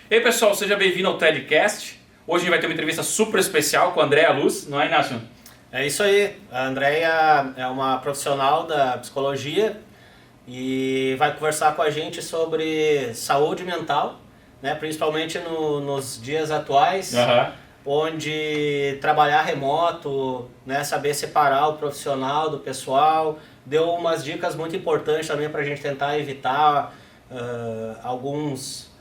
Ei pessoal, seja bem-vindo ao TEDcast. Hoje a gente vai ter uma entrevista super especial com a Andréa Luz, não é, Inácio? É isso aí, a Andréia é uma profissional da psicologia e vai conversar com a gente sobre saúde mental, né? Principalmente nos dias atuais, onde trabalhar remoto, né? Saber separar o profissional do pessoal, deu umas dicas muito importantes também para a gente tentar evitar alguns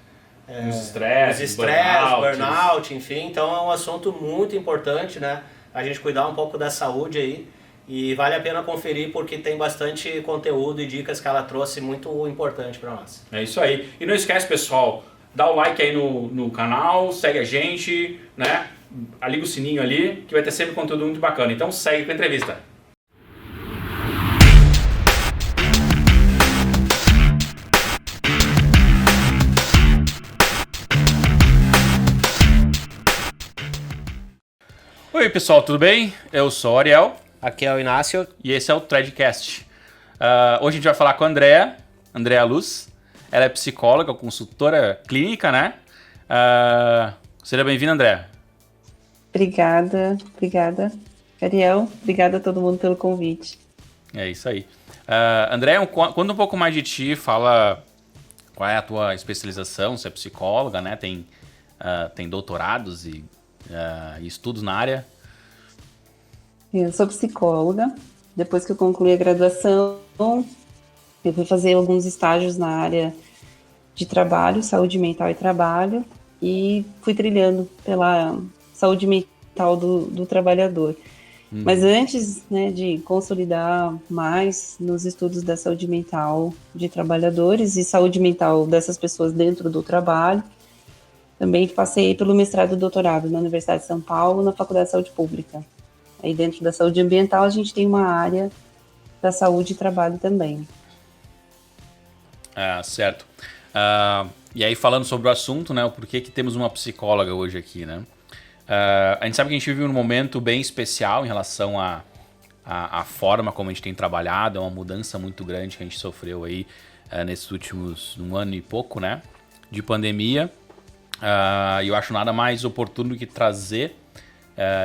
Os estresses, burnout, enfim. Então é um assunto muito importante, né? A gente cuidar um pouco da saúde aí. E vale a pena conferir porque tem bastante conteúdo e dicas que ela trouxe muito importante para nós. É isso aí. E não esquece, pessoal, dá o like aí no canal, segue a gente, né? Liga o sininho ali, que vai ter sempre conteúdo muito bacana. Então segue com a entrevista. Oi pessoal, tudo bem? Eu sou o Ariel. Aqui é o Inácio. E esse é o TEDcast. Hoje a gente vai falar com a Andréa Luz. Ela é psicóloga, consultora clínica, né? Seja bem-vinda, Andréa. Obrigada. Ariel, obrigada a todo mundo pelo convite. É isso aí. Andréa, conta um pouco mais de ti, fala qual é a tua especialização, você é psicóloga, né? Tem doutorados e estudos na área. Eu sou psicóloga. Depois que eu concluí a graduação, eu fui fazer alguns estágios na área de trabalho, saúde mental e trabalho, e fui trilhando pela saúde mental do trabalhador. Mas antes, né, de consolidar mais nos estudos da saúde mental de trabalhadores e saúde mental dessas pessoas dentro do trabalho, também passei pelo mestrado e doutorado na Universidade de São Paulo, na Faculdade de Saúde Pública. Aí dentro da saúde ambiental a gente tem uma área da saúde e trabalho também. Certo. E aí falando sobre o assunto, né, o porquê que temos uma psicóloga hoje aqui, né? A gente sabe que a gente vive um momento bem especial em relação à forma como a gente tem trabalhado, é uma mudança muito grande que a gente sofreu aí nesses últimos um ano e pouco, né, de pandemia. E eu acho nada mais oportuno do que trazer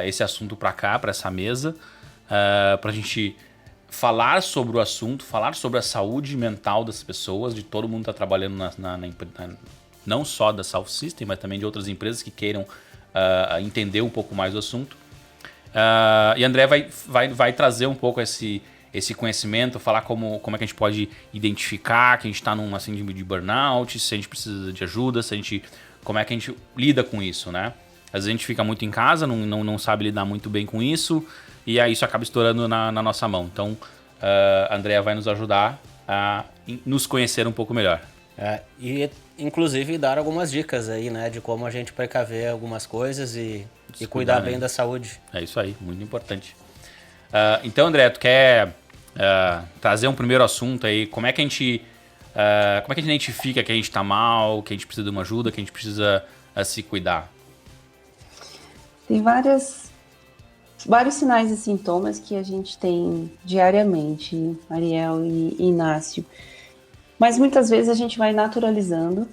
esse assunto para cá, para essa mesa, para a gente falar sobre o assunto, falar sobre a saúde mental das pessoas, de todo mundo que está trabalhando não só da South System, mas também de outras empresas que queiram entender um pouco mais do assunto. E André vai trazer um pouco esse conhecimento, falar como é que a gente pode identificar que a gente está numa síndrome de burnout, se a gente precisa de ajuda, como é que a gente lida com isso, né? Às vezes a gente fica muito em casa, não sabe lidar muito bem com isso, e aí isso acaba estourando na nossa mão. Então, a Andrea vai nos ajudar a nos conhecer um pouco melhor. E, inclusive, dar algumas dicas aí, né, de como a gente precaver algumas coisas e cuidar bem da saúde. É isso aí, muito importante. Então, André, tu quer trazer um primeiro assunto aí? Como é que a gente identifica que a gente está mal, que a gente precisa de uma ajuda, que a gente precisa se cuidar? Tem vários sinais e sintomas que a gente tem diariamente, Ariel e Inácio. Mas muitas vezes a gente vai naturalizando,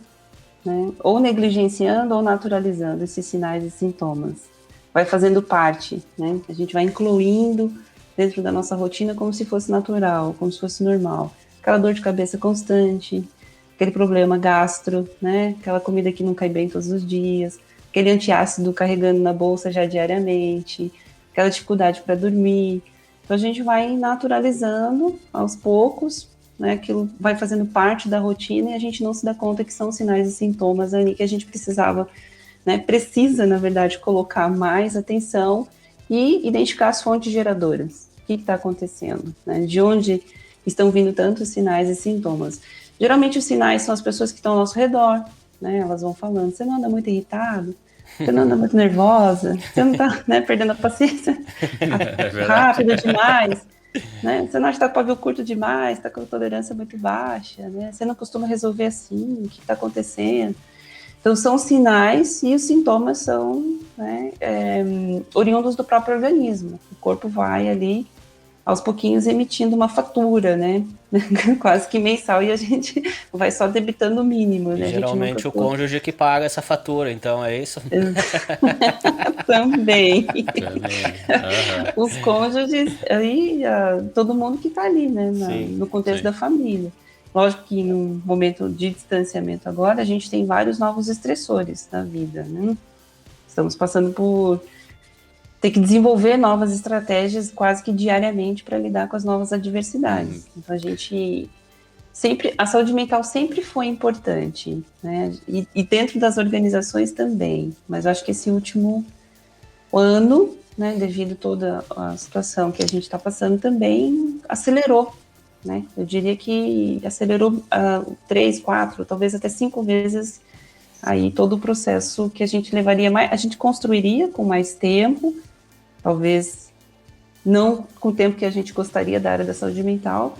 né? Ou negligenciando ou naturalizando esses sinais e sintomas. Vai fazendo parte, né? A gente vai incluindo dentro da nossa rotina como se fosse natural, como se fosse normal. Aquela dor de cabeça constante, aquele problema gastro, né? Aquela comida que não cai bem todos os dias, aquele antiácido carregando na bolsa já diariamente, aquela dificuldade para dormir. Então a gente vai naturalizando aos poucos, né? Aquilo vai fazendo parte da rotina e a gente não se dá conta que são sinais e sintomas ali que a gente precisava, né? Precisa, na verdade, colocar mais atenção e identificar as fontes geradoras. O que está acontecendo, né? De onde estão vindo tantos sinais e sintomas? Geralmente os sinais são as pessoas que estão ao nosso redor, né? Elas vão falando, você não anda muito irritado? Você não anda muito nervosa? Você não está, né, perdendo a paciência rápido demais? Né? Você não está com pavio curto demais? Está com a tolerância muito baixa? Né? Você não costuma resolver assim? O que está acontecendo? Então, são sinais e os sintomas são, né, oriundos do próprio organismo. O corpo vai ali aos pouquinhos emitindo uma fatura, né? Quase que mensal, e a gente vai só debitando o mínimo, né? Geralmente o cônjuge que paga essa fatura, então é isso? Também. Também. Os cônjuges, aí todo mundo que está ali, né? No contexto sim. da família. Lógico que num momento de distanciamento agora, a gente tem vários novos estressores na vida, né? Estamos passando por ter que desenvolver novas estratégias quase que diariamente para lidar com as novas adversidades. Então a saúde mental sempre foi importante, né? E dentro das organizações também. Mas eu acho que esse último ano, né, devido a toda a situação que a gente está passando, também acelerou, né? Eu diria que acelerou 3, 4, talvez até 5 vezes aí todo o processo que a gente levaria mais, a gente construiria com mais tempo, talvez não com o tempo que a gente gostaria da área da saúde mental,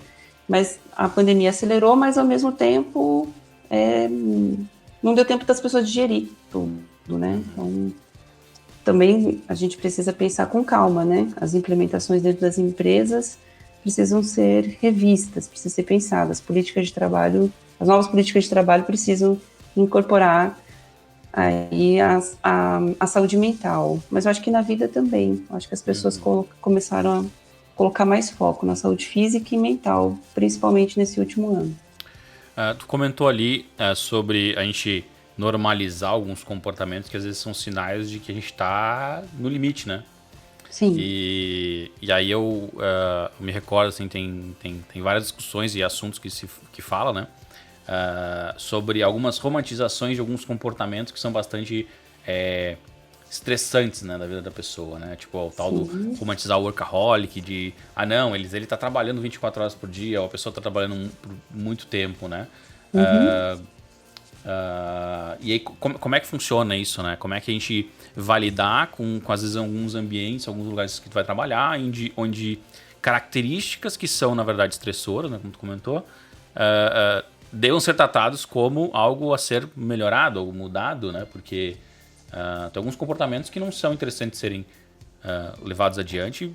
mas a pandemia acelerou, mas ao mesmo tempo não deu tempo das pessoas digerir tudo, né? Então, também a gente precisa pensar com calma, né? As implementações dentro das empresas precisam ser revistas, precisam ser pensadas. As novas políticas de trabalho precisam incorporar aí a saúde mental. Mas eu acho que na vida também. Eu acho que as pessoas começaram a colocar mais foco na saúde física e mental, principalmente nesse último ano. Tu comentou ali sobre a gente normalizar alguns comportamentos que às vezes são sinais de que a gente está no limite, né? Sim. E aí eu me recordo, assim, tem várias discussões e assuntos que fala, né? Sobre algumas romantizações de alguns comportamentos que são bastante estressantes, né, da vida da pessoa, né? Tipo, o tal do romantizar o workaholic, de, não, ele tá trabalhando 24 horas por dia, ou a pessoa tá trabalhando por muito tempo, né? E aí, como é que funciona isso, né? Como é que a gente vai lidar com às vezes, alguns ambientes, alguns lugares que tu vai trabalhar, onde características que são, na verdade, estressoras, né, como tu comentou, devam ser tratados como algo a ser melhorado ou mudado, né? Porque tem alguns comportamentos que não são interessantes serem levados adiante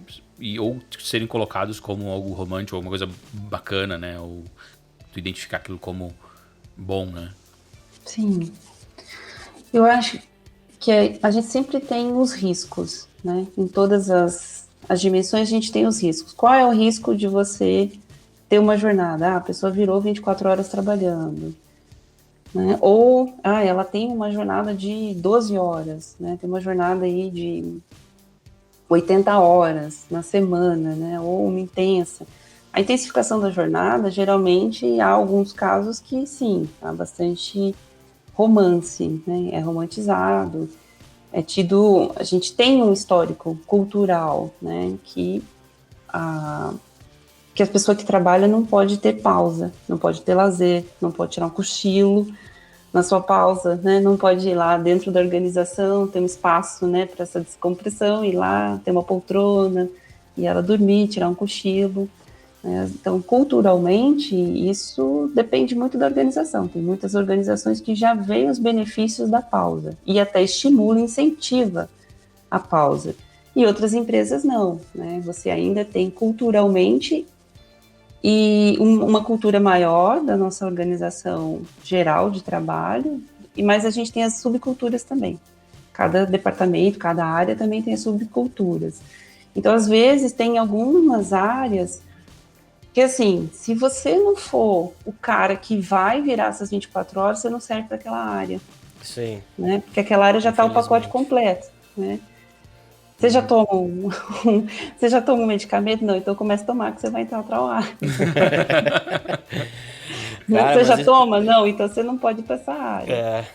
ou serem colocados como algo romântico, alguma coisa bacana, né? Ou tu identificar aquilo como bom, né? Sim. Eu acho que a gente sempre tem os riscos, né? Em todas as dimensões a gente tem os riscos. Qual é o risco de você ter uma jornada? A pessoa virou 24 horas trabalhando, né? Ou ela tem uma jornada de 12 horas, né? Tem uma jornada aí de 80 horas na semana, né? Ou uma intensa. A intensificação da jornada, geralmente, há alguns casos que, sim, há bastante romance, né? É romantizado, a gente tem um histórico cultural, né? Que a pessoa que trabalha não pode ter pausa, não pode ter lazer, não pode tirar um cochilo na sua pausa, né? Não pode ir lá dentro da organização, ter um espaço, né, para essa descompressão, ir lá, ter uma poltrona, e ela dormir, tirar um cochilo. Né? Então, culturalmente, isso depende muito da organização. Tem muitas organizações que já veem os benefícios da pausa e até estimula, incentiva a pausa. E outras empresas não, né? Você ainda tem culturalmente e uma cultura maior da nossa organização geral de trabalho, mas a gente tem as subculturas também. Cada departamento, cada área também tem as subculturas. Então, às vezes, tem algumas áreas que, assim, se você não for o cara que vai virar essas 24 horas, você não serve para aquela área. Sim. Né? Porque aquela área já está o pacote completo, né? Você já toma você já toma um medicamento? Não, então comece a tomar que você vai entrar para o ar. Você já toma? Não, então você não pode ir para essa área.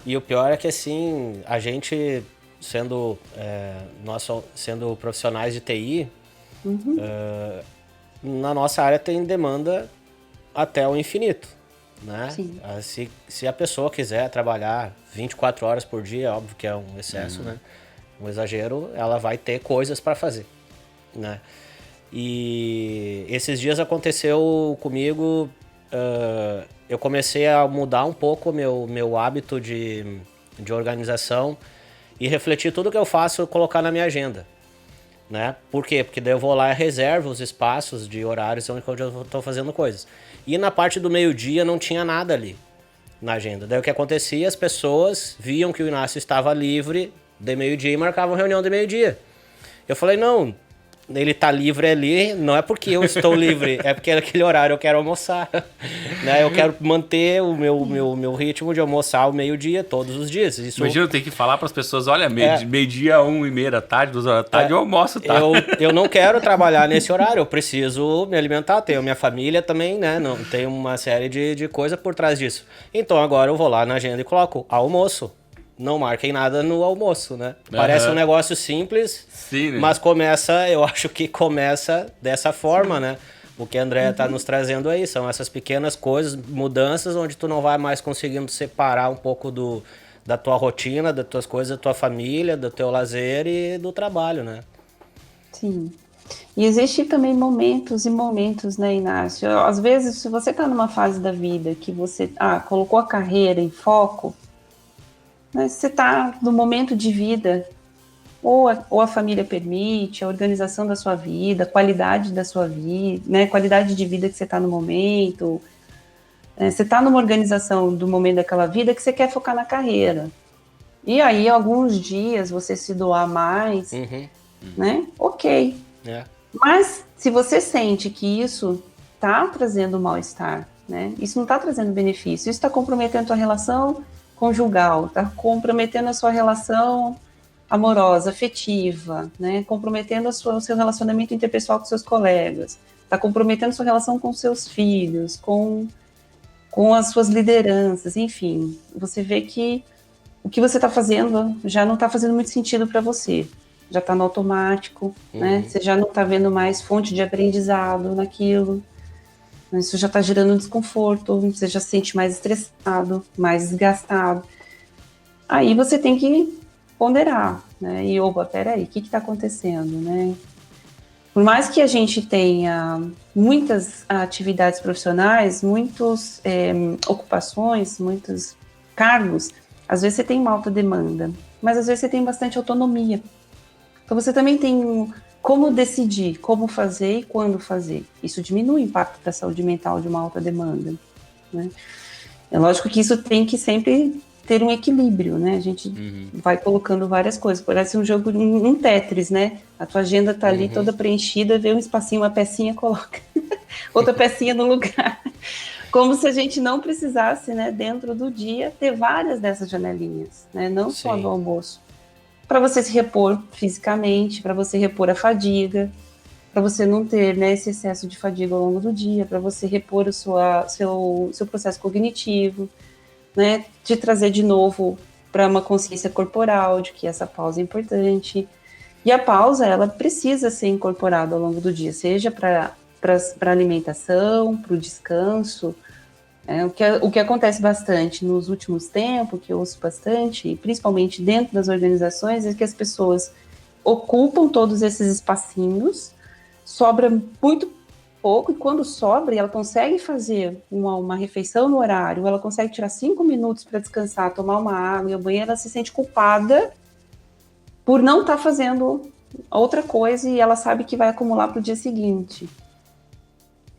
E o pior é que, assim, a gente sendo sendo profissionais de TI, na nossa área tem demanda até o infinito, né? Sim. Se a pessoa quiser trabalhar 24 horas por dia, óbvio que é um excesso, né? Um exagero, ela vai ter coisas para fazer, né? E esses dias aconteceu comigo, eu comecei a mudar um pouco o meu hábito de organização e refletir tudo que eu faço, colocar na minha agenda. né? Por quê? Porque daí eu vou lá e reservo os espaços de horários onde eu tô fazendo coisas. E na parte do meio-dia não tinha nada ali na agenda. Daí o que acontecia? As pessoas viam que o Inácio estava livre de meio-dia e marcavam reunião de meio-dia. Eu falei, não, ele tá livre ali, não é porque eu estou livre, é porque naquele horário eu quero almoçar. Né? Eu quero manter o meu ritmo de almoçar ao meio-dia todos os dias. Isso... Imagina, eu tenho que falar para as pessoas, olha, meio-dia, 1h30 da tarde, 2 horas da tarde, eu almoço, tá? Eu não quero trabalhar nesse horário, eu preciso me alimentar, tenho minha família também, né? Não, tem uma série de coisas por trás disso. Então agora eu vou lá na agenda e coloco almoço. Não marquem nada no almoço, né? Parece um negócio simples, sim, né? Mas eu acho que começa dessa forma, né? O que a Andrea tá nos trazendo aí, são essas pequenas coisas, mudanças, onde tu não vai mais conseguindo separar um pouco da tua rotina, das tuas coisas, da tua família, do teu lazer e do trabalho, né? Sim. E existe também momentos e momentos, né, Inácio? Às vezes, se você tá numa fase da vida que você colocou a carreira em foco, né, você tá no momento de vida, ou a família permite, a organização da sua vida, a qualidade da sua vida, né, qualidade de vida que você tá no momento, você tá numa organização do momento daquela vida que você quer focar na carreira. E aí, alguns dias, você se doar mais, né, ok. Mas, se você sente que isso tá trazendo mal-estar, né, isso não tá trazendo benefício, isso tá comprometendo a tua relação conjugal, tá comprometendo a sua relação amorosa, afetiva, né, comprometendo o seu relacionamento interpessoal com seus colegas, tá comprometendo a sua relação com seus filhos, com as suas lideranças, enfim, você vê que o que você está fazendo já não está fazendo muito sentido para você, já está no automático, né, você já não está vendo mais fonte de aprendizado naquilo, isso já está gerando desconforto, você já se sente mais estressado, mais desgastado. Aí você tem que ponderar, né? E, opa, peraí, o que está acontecendo, né? Por mais que a gente tenha muitas atividades profissionais, muitas ocupações, muitos cargos, às vezes você tem uma alta demanda, mas às vezes você tem bastante autonomia. Então você também tem como decidir, como fazer e quando fazer. Isso diminui o impacto da saúde mental de uma alta demanda, né? É lógico que isso tem que sempre ter um equilíbrio, né? A gente vai colocando várias coisas. Parece um jogo, um Tetris, né? A tua agenda tá ali toda preenchida, vê um espacinho, uma pecinha, coloca outra pecinha no lugar. Como se a gente não precisasse, né, dentro do dia, ter várias dessas janelinhas, né? Não só no almoço. Para você se repor fisicamente, para você repor a fadiga, para você não ter, né, esse excesso de fadiga ao longo do dia, para você repor o seu processo cognitivo, né, te trazer de novo para uma consciência corporal de que essa pausa é importante. E a pausa, ela precisa ser incorporada ao longo do dia, seja para alimentação, para o descanso. O que acontece bastante nos últimos tempos, que eu ouço bastante, principalmente dentro das organizações, é que as pessoas ocupam todos esses espacinhos, sobra muito pouco, e quando sobra, ela consegue fazer uma refeição no horário, ela consegue tirar 5 minutos para descansar, tomar uma água e ao banheiro, ela se sente culpada por não estar fazendo outra coisa e ela sabe que vai acumular para o dia seguinte.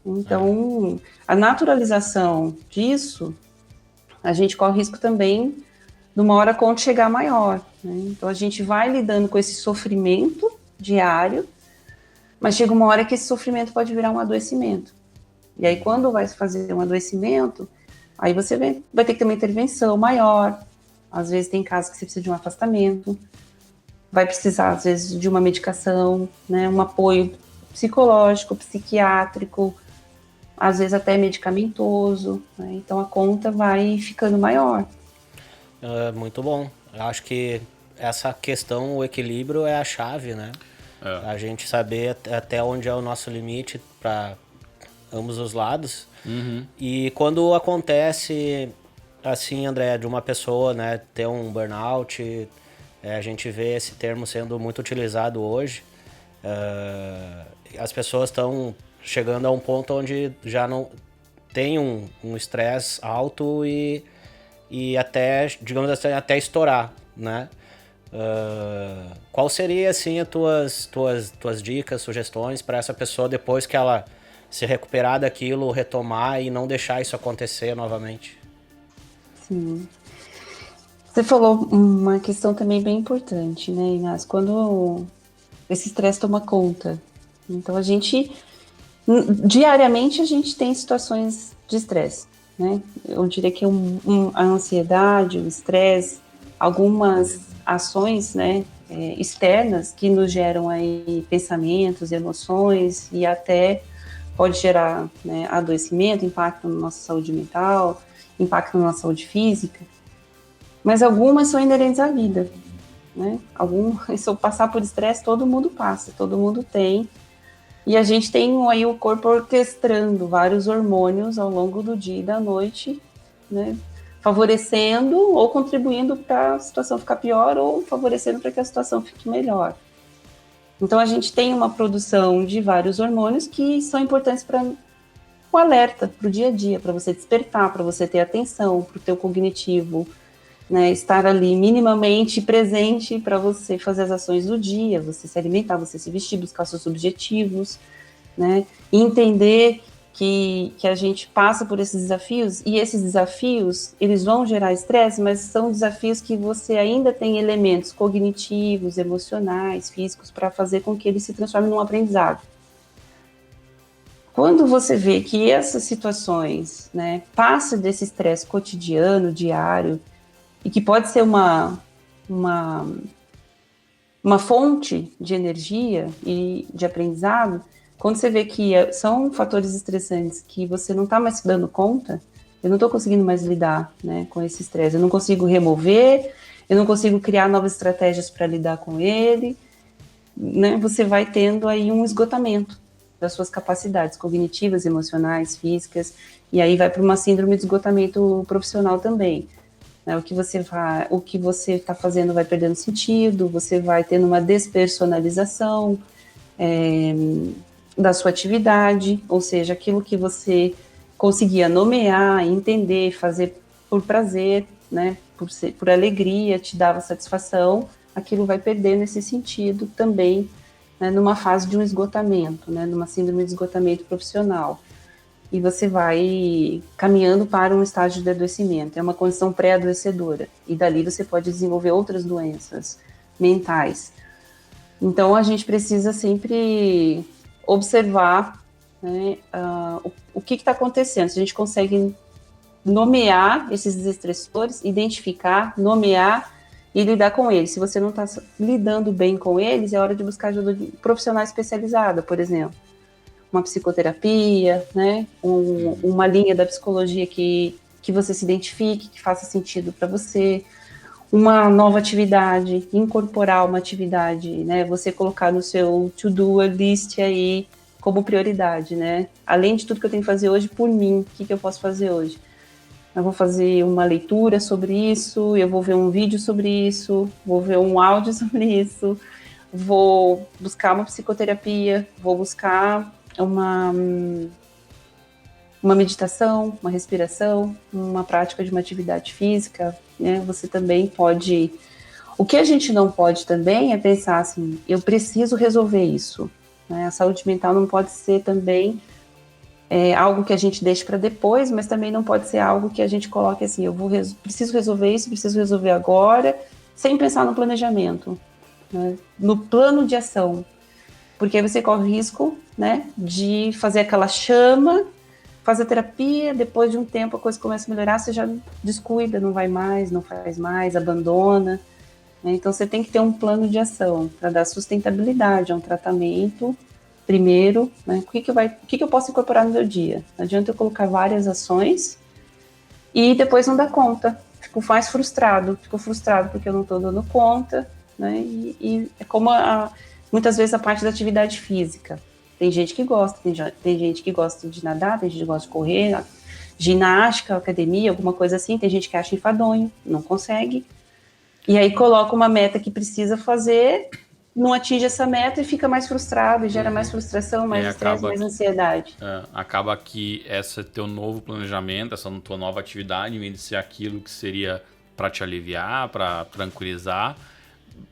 Então, a naturalização disso, a gente corre risco também de uma hora quando chegar maior, né? Então, a gente vai lidando com esse sofrimento diário, mas chega uma hora que esse sofrimento pode virar um adoecimento. E aí, quando vai fazer um adoecimento, aí você vai ter que ter uma intervenção maior. Às vezes, tem casos que você precisa de um afastamento, vai precisar, às vezes, de uma medicação, né? Um apoio psicológico, psiquiátrico, às vezes até medicamentoso, né? Então a conta vai ficando maior. Muito bom. Eu acho que essa questão, o equilíbrio é a chave, né? A gente saber até onde é o nosso limite para ambos os lados. E quando acontece, assim, André, de uma pessoa, né, ter um burnout, a gente vê esse termo sendo muito utilizado hoje. As pessoas estão chegando a um ponto onde já não tem um estresse alto e até, digamos assim, até estourar, né? Qual seria, assim, as tuas dicas, sugestões para essa pessoa depois que ela se recuperar daquilo, retomar e não deixar isso acontecer novamente? Sim. Você falou uma questão também bem importante, né, Inácio? Quando esse estresse toma conta. Então, diariamente, a gente tem situações de estresse, né? Eu diria que a ansiedade, o estresse, algumas ações, né, externas que nos geram aí pensamentos, emoções e até pode gerar, né, adoecimento, impacto na nossa saúde mental, impacto na nossa saúde física, mas algumas são inerentes à vida, né? Se eu passar por estresse, todo mundo passa, todo mundo tem, e a gente tem aí o corpo orquestrando vários hormônios ao longo do dia e da noite, né? Favorecendo ou contribuindo para a situação ficar pior ou favorecendo para que a situação fique melhor. Então a gente tem uma produção de vários hormônios que são importantes para o alerta, para o dia a dia, para você despertar, para você ter atenção, para o teu cognitivo, né, estar ali minimamente presente para você fazer as ações do dia, você se alimentar, você se vestir, buscar seus objetivos, né, e entender que a gente passa por esses desafios, e esses desafios, eles vão gerar estresse, mas são desafios que você ainda tem elementos cognitivos, emocionais, físicos, para fazer com que eles se transformem num aprendizado. Quando você vê que essas situações, né, passam desse estresse cotidiano, diário, e que pode ser uma fonte de energia e de aprendizado, quando você vê que são fatores estressantes que você não está mais dando conta, eu não estou conseguindo mais lidar, né, com esse estresse, eu não consigo remover, eu não consigo criar novas estratégias para lidar com ele, né, você vai tendo aí um esgotamento das suas capacidades cognitivas, emocionais, físicas, e aí vai para uma síndrome de esgotamento profissional também. Né, o que você está fazendo vai perdendo sentido, você vai tendo uma despersonalização da sua atividade, ou seja, aquilo que você conseguia nomear, entender, fazer por prazer, né, por alegria, te dava satisfação, aquilo vai perder nesse sentido também, né, numa fase de um esgotamento, né, numa síndrome de esgotamento profissional. E você vai caminhando para um estágio de adoecimento. É uma condição pré-adoecedora. E dali você pode desenvolver outras doenças mentais. Então, a gente precisa sempre observar, né, o que está acontecendo. Se a gente consegue nomear esses desestressores, identificar, nomear e lidar com eles. Se você não está lidando bem com eles, é hora de buscar ajuda de profissional especializada, por exemplo. Uma psicoterapia, né? Uma linha da psicologia que você se identifique, que faça sentido para você, uma nova atividade, incorporar uma atividade, né? Você colocar no seu to-do list aí como prioridade, né? Além de tudo que eu tenho que fazer hoje por mim, o que eu posso fazer hoje? Eu vou fazer uma leitura sobre isso, eu vou ver um vídeo sobre isso, vou ver um áudio sobre isso, vou buscar uma psicoterapia, vou buscar uma meditação, uma respiração, uma prática de uma atividade física, né? Você também pode... O que a gente não pode também é pensar assim, eu preciso resolver isso, né? A saúde mental não pode ser também algo que a gente deixe para depois, mas também não pode ser algo que a gente coloque assim, preciso resolver isso, preciso resolver agora, sem pensar no planejamento, né? No plano de ação. Porque aí você corre o risco, né, de fazer aquela chama, fazer terapia, depois de um tempo a coisa começa a melhorar, você já descuida, não vai mais, não faz mais, abandona. Né? Então você tem que ter um plano de ação para dar sustentabilidade a um tratamento primeiro, né? O que eu posso incorporar no meu dia? Não adianta eu colocar várias ações e depois não dar conta. Fico frustrado porque eu não estou dando conta, né? E é como muitas vezes a parte da atividade física. Tem gente que gosta, tem gente que gosta de nadar, tem gente que gosta de correr, ginástica, academia, alguma coisa assim, tem gente que acha enfadonho, não consegue. E aí coloca uma meta que precisa fazer, não atinge essa meta e fica mais frustrado, e gera mais frustração, mais estresse, mais ansiedade. Acaba que esse teu novo planejamento, essa tua nova atividade, em vez de ser aquilo que seria para te aliviar, para tranquilizar,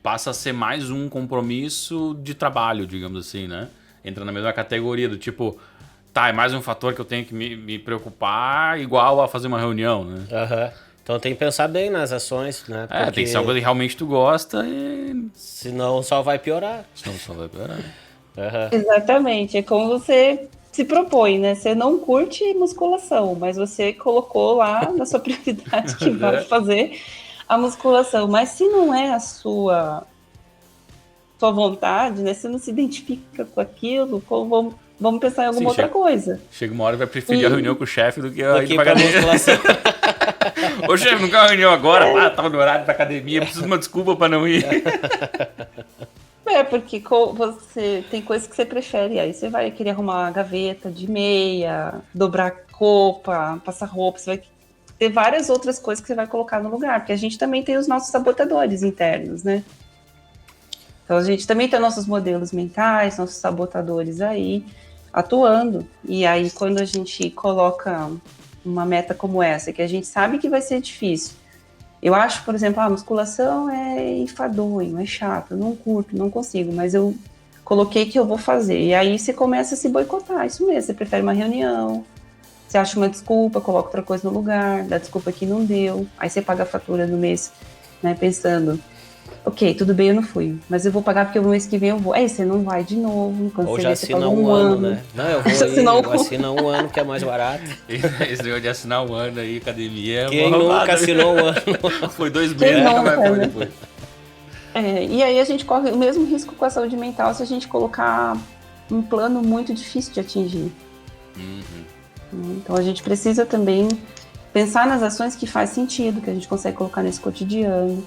passa a ser mais um compromisso de trabalho, digamos assim, né? Entra na mesma categoria do tipo, tá, é mais um fator que eu tenho que me preocupar, igual a fazer uma reunião, né? Então tem que pensar bem nas ações, né? Porque tem que ser algo que realmente tu gosta e... Senão só vai piorar. Exatamente, é como você se propõe, né? Você não curte musculação, mas você colocou lá na sua prioridade que vai fazer a musculação. Mas se não é a sua vontade, né? Você não se identifica com aquilo, vamos pensar em alguma outra coisa. Chega uma hora e vai preferir a reunião com o chefe do que a ir pra musculação. Ô chefe, não quer uma reunião agora? Tava no horário da academia, preciso de uma desculpa pra não ir. Porque você tem coisas que você prefere, aí você vai querer arrumar uma gaveta de meia, dobrar roupa, passar roupa, você vai ter várias outras coisas que você vai colocar no lugar, porque a gente também tem os nossos sabotadores internos, né? Então a gente também tem nossos modelos mentais, nossos sabotadores aí atuando, e aí quando a gente coloca uma meta como essa, que a gente sabe que vai ser difícil, eu acho, por exemplo, a musculação é enfadonho, é chato, eu não curto, não consigo, mas eu coloquei que eu vou fazer. E aí você começa a se boicotar, isso mesmo, você prefere uma reunião, você acha uma desculpa, coloca outra coisa no lugar, dá desculpa que não deu, aí você paga a fatura no mês, né, pensando, ok, tudo bem, eu não fui, mas eu vou pagar porque o mês que vem eu vou. Aí você não vai de novo, quando ou você já vê, você assina paga um ano, né? Não, eu vou assina um ano que é mais barato. Esse negócio de assinar um ano aí, academia... Quem nunca assinou um ano? Foi 2 meses, nunca vai né? depois. E aí a gente corre o mesmo risco com a saúde mental se a gente colocar um plano muito difícil de atingir. Então a gente precisa também pensar nas ações que faz sentido, que a gente consegue colocar nesse cotidiano.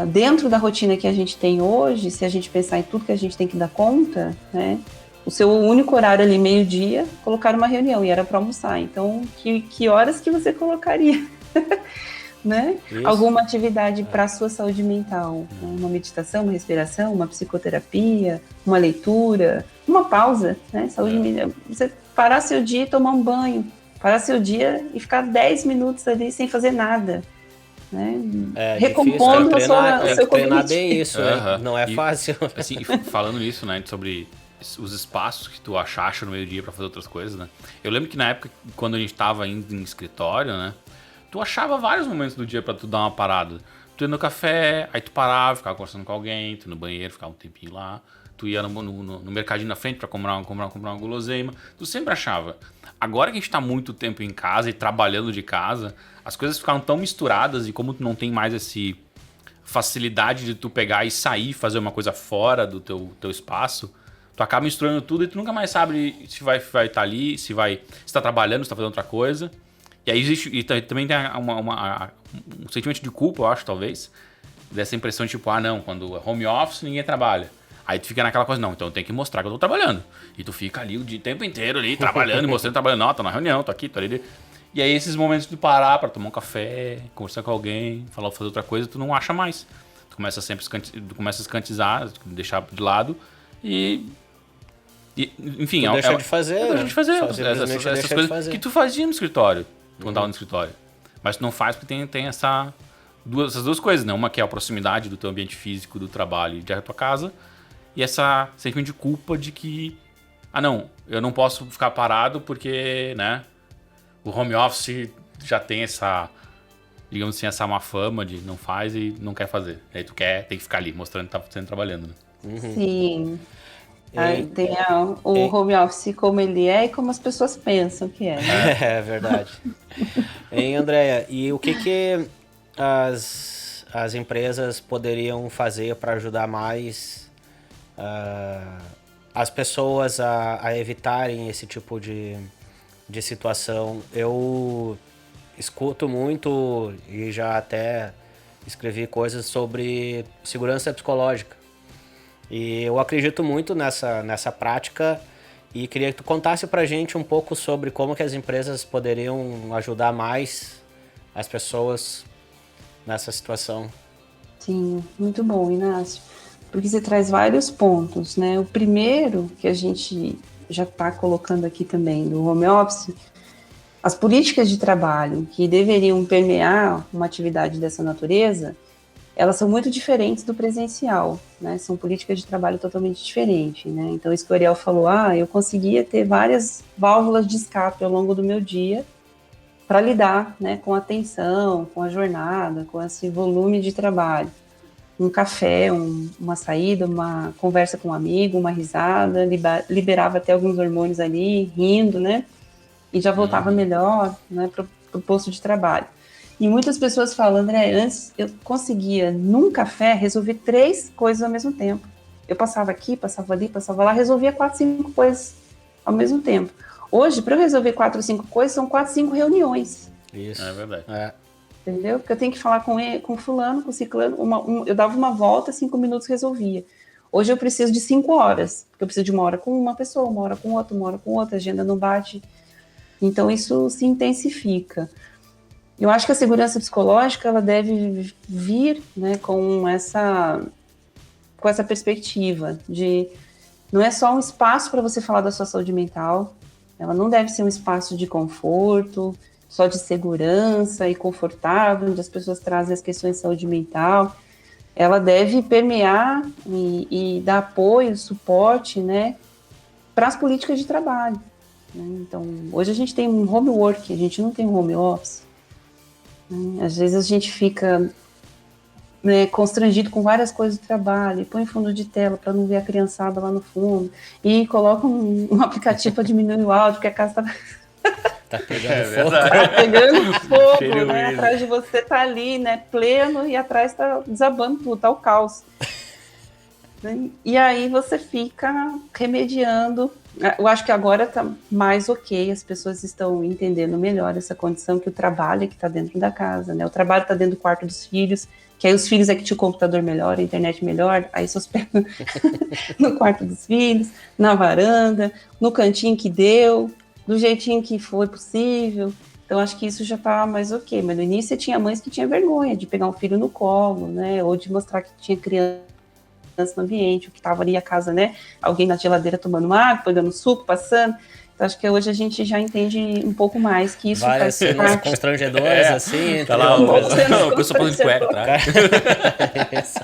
Dentro da rotina que a gente tem hoje, se a gente pensar em tudo que a gente tem que dar conta, né, o seu único horário ali, meio-dia, colocar uma reunião, e era para almoçar. Então, que horas que você colocaria? Né? Alguma atividade para a sua saúde mental, né? Uma meditação, uma respiração, uma psicoterapia, uma leitura, uma pausa, né? Saúde mental. Você parar seu dia e tomar um banho, parar seu dia e ficar 10 minutos ali sem fazer nada. Né? Recompondo o seu treinar bem isso, né? Não é fácil. Assim, falando nisso, né, sobre os espaços que tu acha no meio-dia para fazer outras coisas, né? Eu lembro que na época, quando a gente tava indo em escritório, né, tu achava vários momentos do dia para tu dar uma parada. Tu ia no café, aí tu parava, ficava conversando com alguém, tu ia no banheiro, ficava um tempinho lá, tu ia no mercadinho na frente para comprar uma guloseima, tu sempre achava. Agora que a gente tá muito tempo em casa e trabalhando de casa, as coisas ficaram tão misturadas, e como tu não tem mais essa facilidade de tu pegar e sair, fazer uma coisa fora do teu espaço, tu acaba misturando tudo e tu nunca mais sabe se vai estar ali, se tá trabalhando, se tá fazendo outra coisa. E aí também tem um sentimento de culpa, eu acho, talvez, dessa impressão de tipo, não, quando é home office ninguém trabalha. Aí tu fica naquela coisa, não, então eu tenho que mostrar que eu tô trabalhando. E tu fica ali o tempo inteiro ali, trabalhando, mostrando, trabalhando. Não, tô na reunião, tô aqui, tô ali. E aí esses momentos de parar pra tomar um café, conversar com alguém, fazer outra coisa, tu não acha mais. Tu começa a escantizar, deixar de lado enfim... Tu deixa de fazer. Deixa de fazer. Essas coisas que tu fazia no escritório, quando tava no escritório. Mas tu não faz porque tem essas duas coisas, né? Uma que é a proximidade do teu ambiente físico, do trabalho e da tua casa. E essa sentimento de culpa de que... não, eu não posso ficar parado porque, né? O home office já tem essa, digamos assim, essa má fama de não faz e não quer fazer. Aí tu tem que ficar ali, mostrando que tá sempre trabalhando, né? Sim. Aí tem o home office como ele é e como as pessoas pensam que é, né? É verdade. Hein, Andréia, e o que as empresas poderiam fazer para ajudar mais as pessoas a evitarem esse tipo de situação? Eu escuto muito e já até escrevi coisas sobre segurança psicológica. E eu acredito muito nessa prática e queria que tu contasse pra gente um pouco sobre como que as empresas poderiam ajudar mais as pessoas nessa situação. Sim, muito bom, Inácio. Porque você traz vários pontos, né? O primeiro, que a gente já está colocando aqui também, do home office, as políticas de trabalho que deveriam permear uma atividade dessa natureza, elas são muito diferentes do presencial, né? São políticas de trabalho totalmente diferentes, né? Então, isso que o Ariel falou, eu conseguia ter várias válvulas de escape ao longo do meu dia para lidar, né, com a tensão, com a jornada, com esse volume de trabalho. Um café, uma saída, uma conversa com um amigo, uma risada, liberava até alguns hormônios ali, rindo, né? E já voltava melhor, né, para o posto de trabalho. E muitas pessoas falam, André, antes eu conseguia, num café, resolver 3 coisas ao mesmo tempo. Eu passava aqui, passava ali, passava lá, resolvia 4, 5 coisas ao mesmo tempo. Hoje, para eu resolver 4 ou 5 coisas, são 4, 5 reuniões. Isso. É verdade. Entendeu? Porque eu tenho que falar com fulano, com ciclano, eu dava uma volta, 5 minutos resolvia. Hoje eu preciso de 5 horas, porque eu preciso de 1 hora com uma pessoa, 1 hora com outra, 1 hora com outra, a agenda não bate. Então, isso se intensifica. Eu acho que a segurança psicológica ela deve vir, né, com essa perspectiva de não é só um espaço para você falar da sua saúde mental, ela não deve ser um espaço de conforto, só de segurança e confortável, onde as pessoas trazem as questões de saúde mental. Ela deve permear e dar apoio, suporte, né, para as políticas de trabalho. Né? Então, hoje a gente tem um home work, a gente não tem um home office. Às vezes a gente fica, né, constrangido com várias coisas do trabalho, e põe fundo de tela para não ver a criançada lá no fundo, e coloca um aplicativo para diminuir o áudio, porque a casa tá pegando fogo. Tá pegando fogo, né? Atrás de você tá ali, né, pleno, e atrás tá desabando tudo, tá o caos. E aí você fica remediando. Eu acho que agora está mais ok, as pessoas estão entendendo melhor essa condição que o trabalho é que está dentro da casa, né? O trabalho está dentro do quarto dos filhos, que aí os filhos é que tinha o computador melhor, a internet melhor, aí se hospedam no quarto dos filhos, na varanda, no cantinho que deu, do jeitinho que foi possível. Então acho que isso já está mais ok, mas no início você tinha mães que tinham vergonha de pegar um filho no colo, né? Ou de mostrar que tinha criança no ambiente, o que estava ali a casa, né? Alguém na geladeira tomando uma água, pegando suco, passando. Então, acho que hoje a gente já entende um pouco mais que isso várias cenas constrangedoras, assim. Tá lá o pessoal falando de cueca atrás.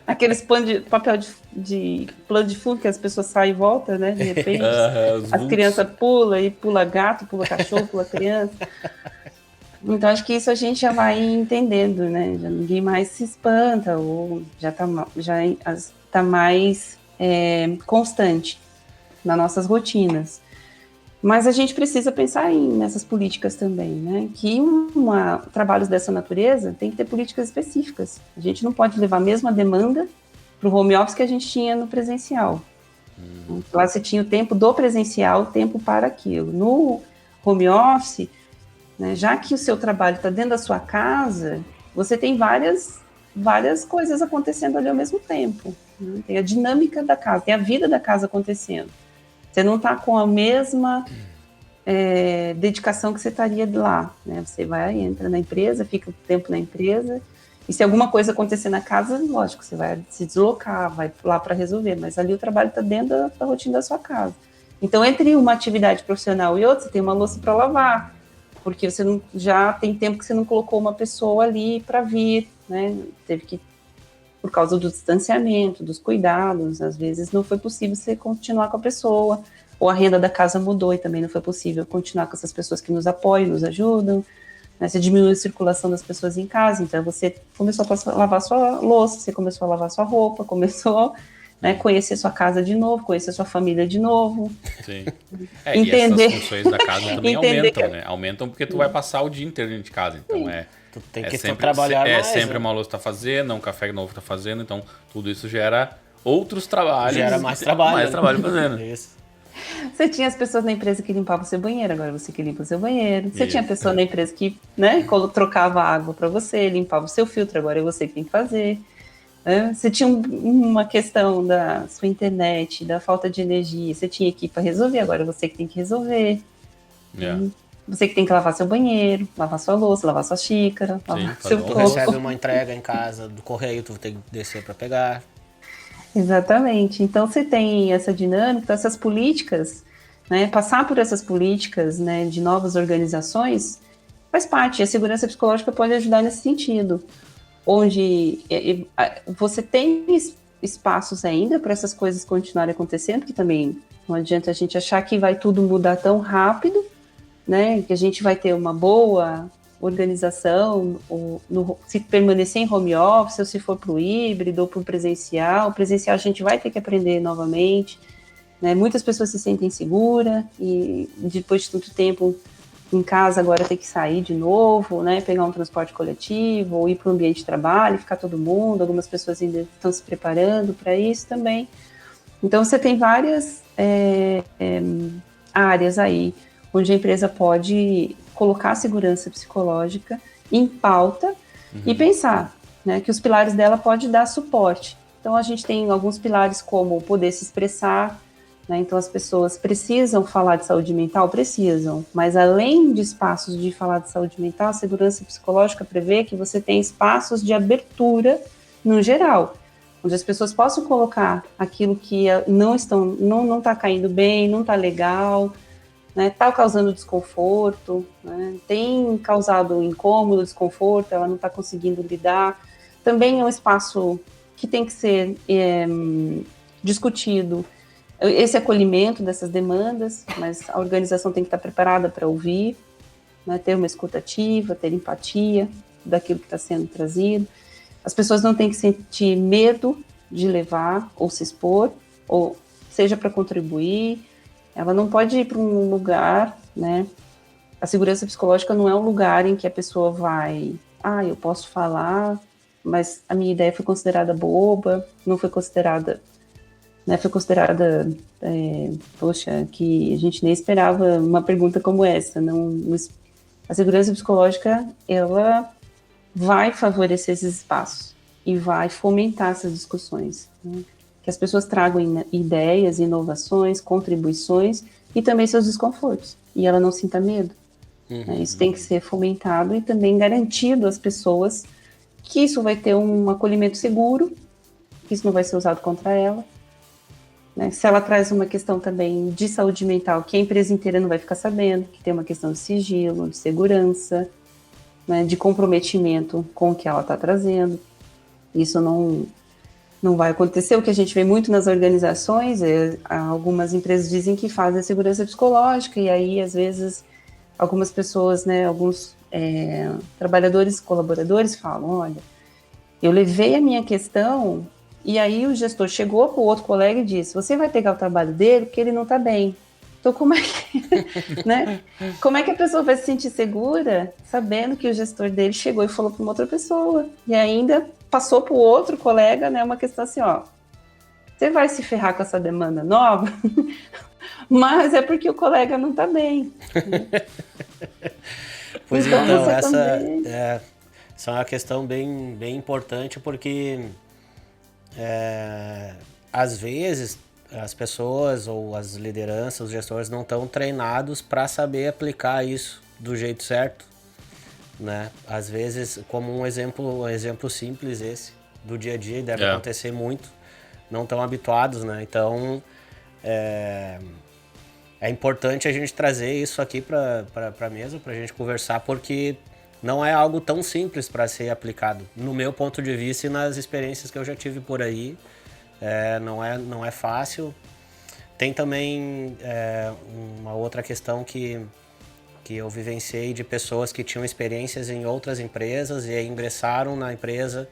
Aqueles papel de plano de fundo que as pessoas saem e voltam, né? De repente, as crianças pulam, e pula gato, pula cachorro, pula criança. Então, acho que isso a gente já vai entendendo, né? Já ninguém mais se espanta, ou já tá mais constante nas nossas rotinas. Mas a gente precisa pensar nessas políticas também, né? Que trabalhos dessa natureza tem que ter políticas específicas. A gente não pode levar a mesma demanda para o home office que a gente tinha no presencial. Então, lá você tinha o tempo do presencial, o tempo para aquilo. No home office, né, já que o seu trabalho está dentro da sua casa, você tem várias coisas acontecendo ali ao mesmo tempo. Né? Tem a dinâmica da casa, tem a vida da casa acontecendo. Você não está com a mesma dedicação que você estaria lá. Né? Você entra na empresa, fica o tempo na empresa, e se alguma coisa acontecer na casa, lógico, você vai se deslocar, vai lá para resolver, mas ali o trabalho está dentro da rotina da sua casa. Então, entre uma atividade profissional e outra, você tem uma louça para lavar, porque você já tem tempo que você não colocou uma pessoa ali para vir, né? Teve que, por causa do distanciamento, dos cuidados, às vezes não foi possível você continuar com a pessoa, ou a renda da casa mudou e também não foi possível continuar com essas pessoas que nos apoiam, nos ajudam, né? Você diminui a circulação das pessoas em casa, então você começou a lavar sua louça, você começou a lavar sua roupa, começou, né, conhecer sua casa de novo, conhecer sua família de novo. Sim. Entender. E essas funções da casa também aumentam, né? Aumentam porque tu vai passar o dia inteiro dentro de casa. Então tu tem que sempre trabalhar mais. É sempre uma louça tá fazendo, um café novo tá fazendo. Então tudo isso gera outros trabalhos. Gera mais trabalho. Mais trabalho fazendo. Isso. Você tinha as pessoas na empresa que limpavam o seu banheiro, agora você que limpa o seu banheiro. Você tinha a pessoa na empresa que, né, trocava água para você, limpava o seu filtro, agora é você que tem que fazer. Você tinha uma questão da sua internet, da falta de energia, você tinha aqui para resolver, agora é você que tem que resolver. Você que tem que lavar seu banheiro, lavar sua louça, lavar sua xícara, lavar seu copo. Tu recebe uma entrega em casa do correio, tu tem que descer para pegar. Exatamente. Então você tem essa dinâmica, essas políticas, né, passar por essas políticas, né, de novas organizações faz parte. A segurança psicológica pode ajudar nesse sentido. onde você tem espaços ainda para essas coisas continuarem acontecendo, que também não adianta a gente achar que vai tudo mudar tão rápido, né? Que a gente vai ter uma boa organização, se permanecer em home office, ou se for para o híbrido ou para o presencial. O presencial a gente vai ter que aprender novamente, né? Muitas pessoas se sentem seguras e depois de tanto tempo em casa agora ter que sair de novo, né? Pegar um transporte coletivo ou ir para o ambiente de trabalho, ficar todo mundo. Algumas pessoas ainda estão se preparando para isso também. Então você tem várias áreas aí onde a empresa pode colocar a segurança psicológica em pauta e pensar, né, que os pilares dela podem dar suporte. Então, a gente tem alguns pilares como poder se expressar, né, então as pessoas precisam falar de saúde mental? Precisam, mas além de espaços de falar de saúde mental, a segurança psicológica prevê que você tem espaços de abertura no geral, onde as pessoas possam colocar aquilo que não está caindo bem, não está legal, né, tá causando desconforto, né, tem causado incômodo, desconforto, ela não está conseguindo lidar. Também é um espaço que tem que ser discutido esse acolhimento dessas demandas, mas a organização tem que estar preparada para ouvir, né, ter uma escuta ativa, ter empatia daquilo que está sendo trazido. As pessoas não têm que sentir medo de levar ou se expor, ou seja para contribuir. Ela não pode ir para um lugar, né? A segurança psicológica não é um lugar em que a pessoa vai, eu posso falar, mas a minha ideia foi considerada boba, não foi considerada, né? Foi considerada, poxa, que a gente nem esperava uma pergunta como essa. A segurança psicológica, ela vai favorecer esses espaços e vai fomentar essas discussões, né? Que as pessoas tragam ideias, inovações, contribuições e também seus desconfortos. E ela não sinta medo. Né? Isso tem que ser fomentado e também garantido às pessoas que isso vai ter um acolhimento seguro, que isso não vai ser usado contra ela. Né? Se ela traz uma questão também de saúde mental, que a empresa inteira não vai ficar sabendo, que tem uma questão de sigilo, de segurança, né? De comprometimento com o que ela está trazendo. Isso não vai acontecer. O que a gente vê muito nas organizações, algumas empresas dizem que fazem a segurança psicológica, e aí, às vezes, algumas pessoas, né, alguns trabalhadores, colaboradores falam, olha, eu levei a minha questão, e aí o gestor chegou para o outro colega e disse, você vai pegar o trabalho dele porque ele não está bem. Então, como é que, né? Como é que a pessoa vai se sentir segura sabendo que o gestor dele chegou e falou para uma outra pessoa? E ainda passou para o outro colega, né, uma questão assim, você vai se ferrar com essa demanda nova, mas é porque o colega não está bem. Pois então essa é uma questão bem, bem importante, porque às vezes as pessoas ou as lideranças, os gestores não estão treinados para saber aplicar isso do jeito certo, né? Às vezes, como um exemplo simples esse do dia a dia, deve acontecer muito, não estão habituados, né? Então é importante a gente trazer isso aqui para a mesa, para a gente conversar, porque não é algo tão simples para ser aplicado, no meu ponto de vista e nas experiências que eu já tive por aí. Não é fácil. Tem também uma outra questão que eu vivenciei de pessoas que tinham experiências em outras empresas e aí ingressaram na empresa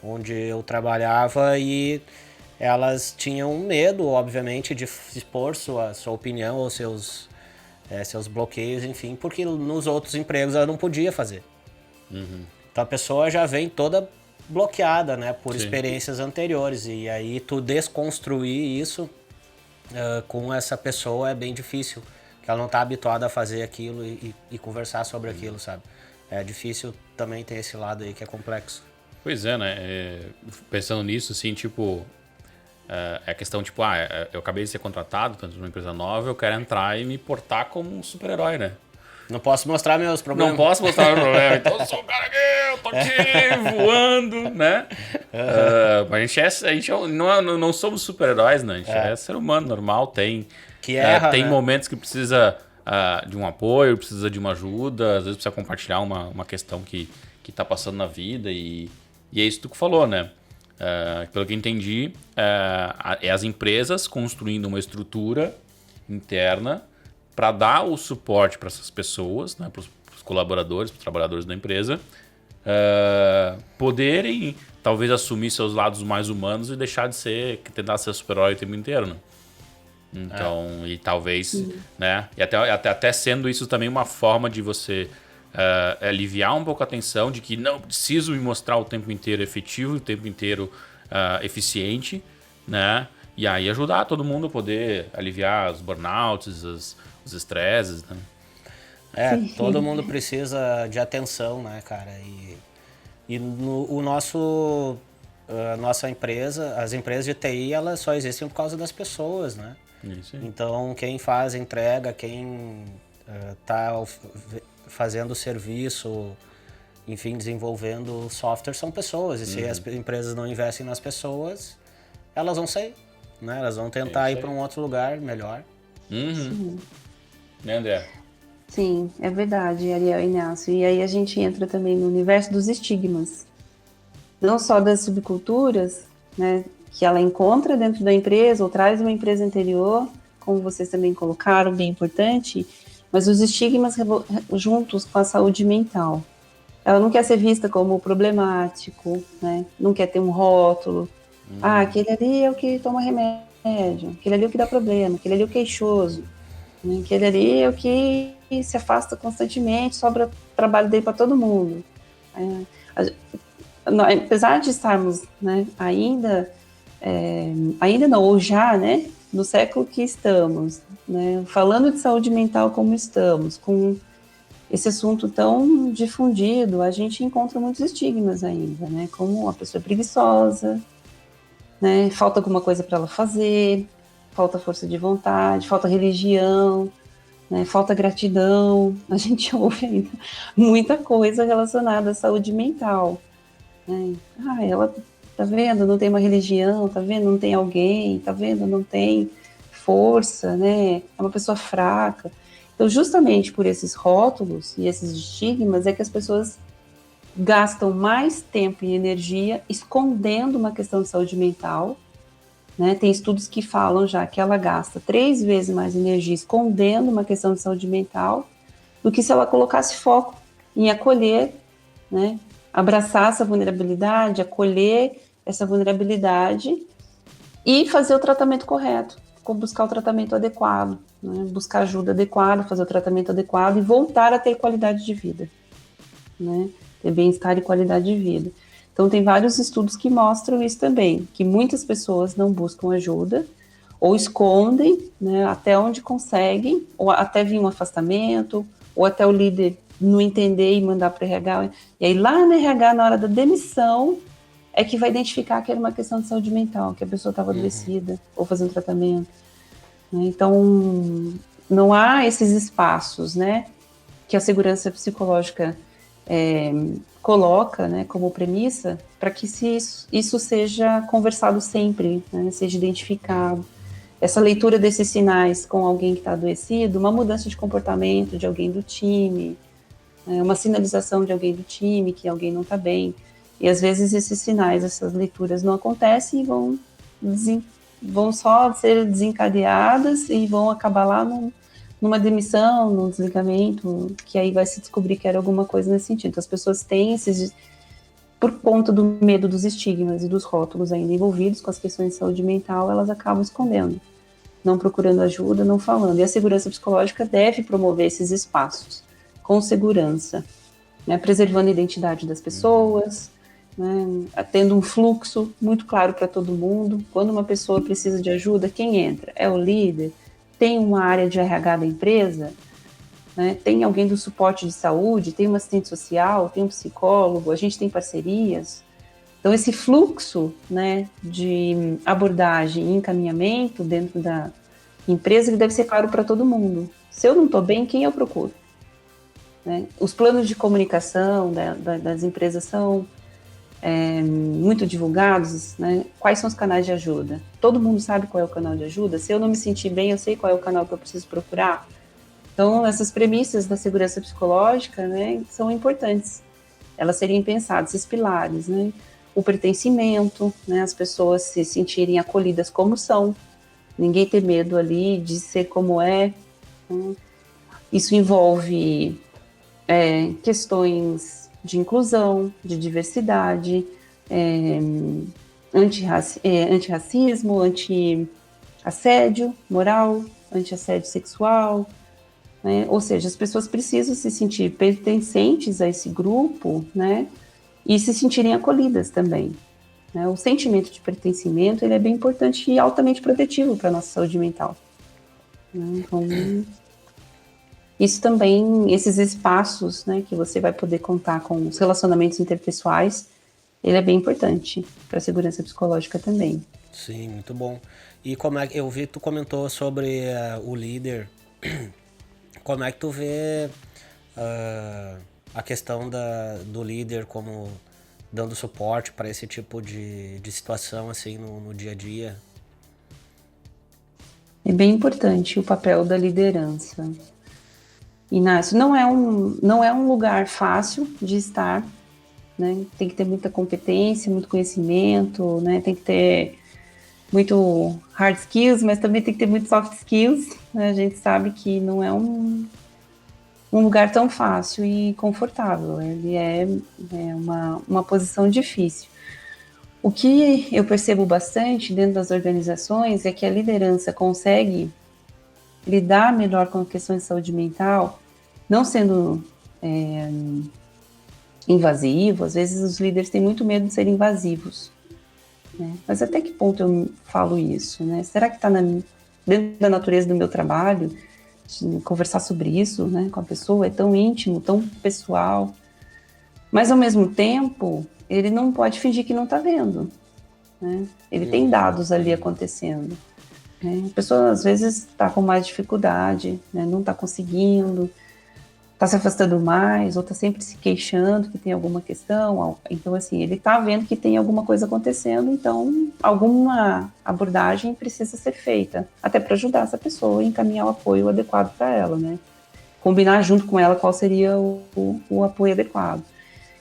onde eu trabalhava e elas tinham medo, obviamente, de expor sua opinião ou seus bloqueios, enfim, porque nos outros empregos ela não podia fazer. Então a pessoa já vem toda bloqueada, né, por experiências anteriores, e aí tu desconstruir isso com essa pessoa é bem difícil, porque ela não está habituada a fazer aquilo e conversar sobre aquilo, sabe? É difícil, também tem esse lado aí que é complexo. Pois é, né? Pensando nisso, assim, tipo, é a questão, tipo, eu acabei de ser contratado, tanto numa empresa nova, eu quero entrar e me portar como um super-herói, né? Não posso mostrar meus problemas. Não posso mostrar meus problemas. Então eu sou o cara aqui, eu tô aqui voando, né? A gente não somos super-heróis, né? A gente é ser humano normal, tem né? momentos que precisa de um apoio, precisa de uma ajuda, às vezes precisa compartilhar uma questão que tá passando na vida e E é isso que tu falou, né? Pelo que eu entendi, é as empresas construindo uma estrutura interna para dar o suporte para essas pessoas, né? Para os colaboradores, para os trabalhadores da empresa, poderem talvez assumir seus lados mais humanos e deixar de tentar ser super-herói o tempo inteiro, né? Então, e talvez, né? E até sendo isso também uma forma de você aliviar um pouco a tensão de que não preciso me mostrar o tempo inteiro efetivo, o tempo inteiro eficiente, né? E aí ajudar todo mundo a poder aliviar os burnouts, os estresses, né? Todo mundo precisa de atenção, né, cara? E a nossa empresa, as empresas de TI, elas só existem por causa das pessoas, né? Isso aí. Então, quem faz a entrega, quem está fazendo o serviço, enfim, desenvolvendo software, são pessoas. E se as empresas não investem nas pessoas, elas vão sair, né? Elas vão tentar ir para um outro lugar melhor. Né, André? Sim, é verdade, Ariel e Inácio. E aí a gente entra também no universo dos estigmas. Não só das subculturas, né, que ela encontra dentro da empresa ou traz uma empresa anterior, como vocês também colocaram, bem importante, mas os estigmas juntos com a saúde mental. Ela não quer ser vista como problemático, né? Não quer ter um rótulo. Aquele ali é o que toma remédio, aquele ali é o que dá problema, aquele ali é o queixoso, né? Aquele ali é o que se afasta constantemente, sobra trabalho dele para todo mundo. Apesar de estarmos, né, ainda não, ou já, né, no século que estamos, né, falando de saúde mental como estamos, com esse assunto tão difundido, a gente encontra muitos estigmas ainda, né, como a pessoa preguiçosa, né, falta alguma coisa para ela fazer, falta força de vontade, falta religião, né, falta gratidão. A gente ouve ainda muita coisa relacionada à saúde mental, né? Ela tá vendo, não tem uma religião, tá vendo, não tem alguém, tá vendo, não tem força, né? É uma pessoa fraca. Então, justamente por esses rótulos e esses estigmas é que as pessoas gastam mais tempo e energia escondendo uma questão de saúde mental, né? Tem estudos que falam já que ela gasta 3 vezes mais energia escondendo uma questão de saúde mental do que se ela colocasse foco em acolher, né? Abraçar essa vulnerabilidade, acolher essa vulnerabilidade e fazer o tratamento correto, buscar o tratamento adequado, né? Buscar ajuda adequada, fazer o tratamento adequado e voltar a ter qualidade de vida, né? Ter bem-estar e qualidade de vida. Então, tem vários estudos que mostram isso também, que muitas pessoas não buscam ajuda ou escondem, né, até onde conseguem, ou até vir um afastamento, ou até o líder não entender e mandar para o RH. E aí, lá no RH, na hora da demissão, é que vai identificar que era uma questão de saúde mental, que a pessoa estava adoecida ou fazendo tratamento. Né? Então, não há esses espaços, né, que a segurança psicológica coloca, né, como premissa para que isso seja conversado sempre, né, seja identificado. Essa leitura desses sinais com alguém que está adoecido, uma mudança de comportamento de alguém do time, uma sinalização de alguém do time que alguém não está bem. E às vezes esses sinais, essas leituras não acontecem e vão só ser desencadeadas e vão acabar lá numa demissão, num desligamento, que aí vai se descobrir que era alguma coisa nesse sentido. Então, as pessoas têm por conta do medo dos estigmas e dos rótulos ainda envolvidos com as questões de saúde mental, elas acabam escondendo, não procurando ajuda, não falando. E a segurança psicológica deve promover esses espaços com segurança, né, preservando a identidade das pessoas, né, tendo um fluxo muito claro para todo mundo. Quando uma pessoa precisa de ajuda, quem entra? É o líder? Tem uma área de RH da empresa? Né, tem alguém do suporte de saúde? Tem um assistente social? Tem um psicólogo? A gente tem parcerias? Então, esse fluxo, né, de abordagem e encaminhamento dentro da empresa, ele deve ser claro para todo mundo. Se eu não estou bem, quem eu procuro? Né? Os planos de comunicação das empresas são muito divulgados, né? Quais são os canais de ajuda? Todo mundo sabe qual é o canal de ajuda? Se eu não me sentir bem, eu sei qual é o canal que eu preciso procurar? Então, essas premissas da segurança psicológica, né, são importantes. Elas seriam pensadas, esses pilares, né? o pertencimento, né, as pessoas se sentirem acolhidas como são, ninguém ter medo ali de ser como é. Isso envolve questões de inclusão, de diversidade, antirracismo, anti-assédio moral, anti-assédio sexual, né? Ou seja, as pessoas precisam se sentir pertencentes a esse grupo, né? E se sentirem acolhidas também, né? O sentimento de pertencimento, ele é bem importante e altamente protetivo para a nossa saúde mental, né? Então, isso também, esses espaços, né, que você vai poder contar com os relacionamentos interpessoais, ele é bem importante para a segurança psicológica também. Sim, muito bom. E como é que eu vi que tu comentou sobre o líder? Como é que tu vê a questão do líder como dando suporte para esse tipo de situação assim no dia a dia? É bem importante o papel da liderança. Inácio, não é um lugar fácil de estar, né? Tem que ter muita competência, muito conhecimento, né? Tem que ter muito hard skills, mas também tem que ter muito soft skills, né? A gente sabe que não é um lugar tão fácil e confortável. Ele é uma posição difícil. O que eu percebo bastante dentro das organizações é que a liderança consegue lidar melhor com questões de saúde mental, não sendo invasivo. Às vezes os líderes têm muito medo de serem invasivos, né? Mas até que ponto eu falo isso, né? Será que está dentro da natureza do meu trabalho conversar sobre isso, né, com a pessoa? É tão íntimo, tão pessoal, mas ao mesmo tempo ele não pode fingir que não está vendo, né? Ele tem dados ali acontecendo. A pessoa às vezes está com mais dificuldade, né? Não está conseguindo, está se afastando mais, ou está sempre se queixando que tem alguma questão. Então, assim, ele está vendo que tem alguma coisa acontecendo, então alguma abordagem precisa ser feita, até para ajudar essa pessoa a encaminhar o apoio adequado para ela, né? Combinar junto com ela qual seria o apoio adequado.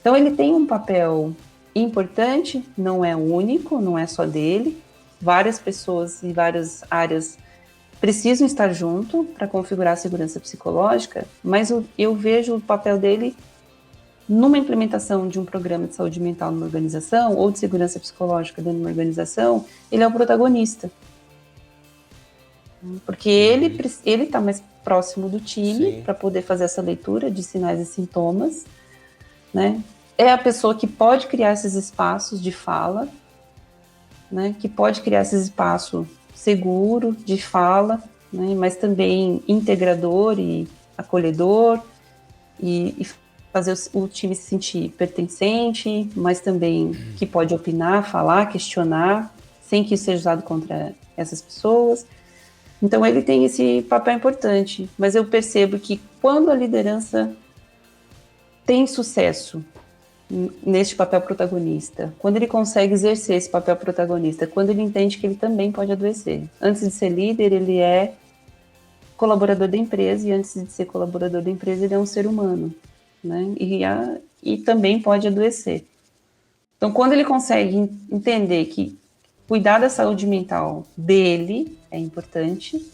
Então, ele tem um papel importante, não é único, não é só dele. Várias pessoas em várias áreas precisam estar junto para configurar a segurança psicológica, mas eu vejo o papel dele numa implementação de um programa de saúde mental numa organização ou de segurança psicológica dentro de uma organização, ele é o protagonista. Porque ele está mais próximo do time para poder fazer essa leitura de sinais e sintomas, né? É a pessoa que pode criar esses espaços de fala, né, que pode criar esse espaço seguro de fala, né, mas também integrador e acolhedor, e fazer o time se sentir pertencente, mas também que pode opinar, falar, questionar, sem que isso seja usado contra essas pessoas. Então ele tem esse papel importante, mas eu percebo que quando a liderança tem sucesso neste papel protagonista, quando ele consegue exercer esse papel protagonista, quando ele entende que ele também pode adoecer. Antes de ser líder, ele é colaborador da empresa, e antes de ser colaborador da empresa, ele é um ser humano, né? E também pode adoecer. Então, quando ele consegue entender que cuidar da saúde mental dele é importante,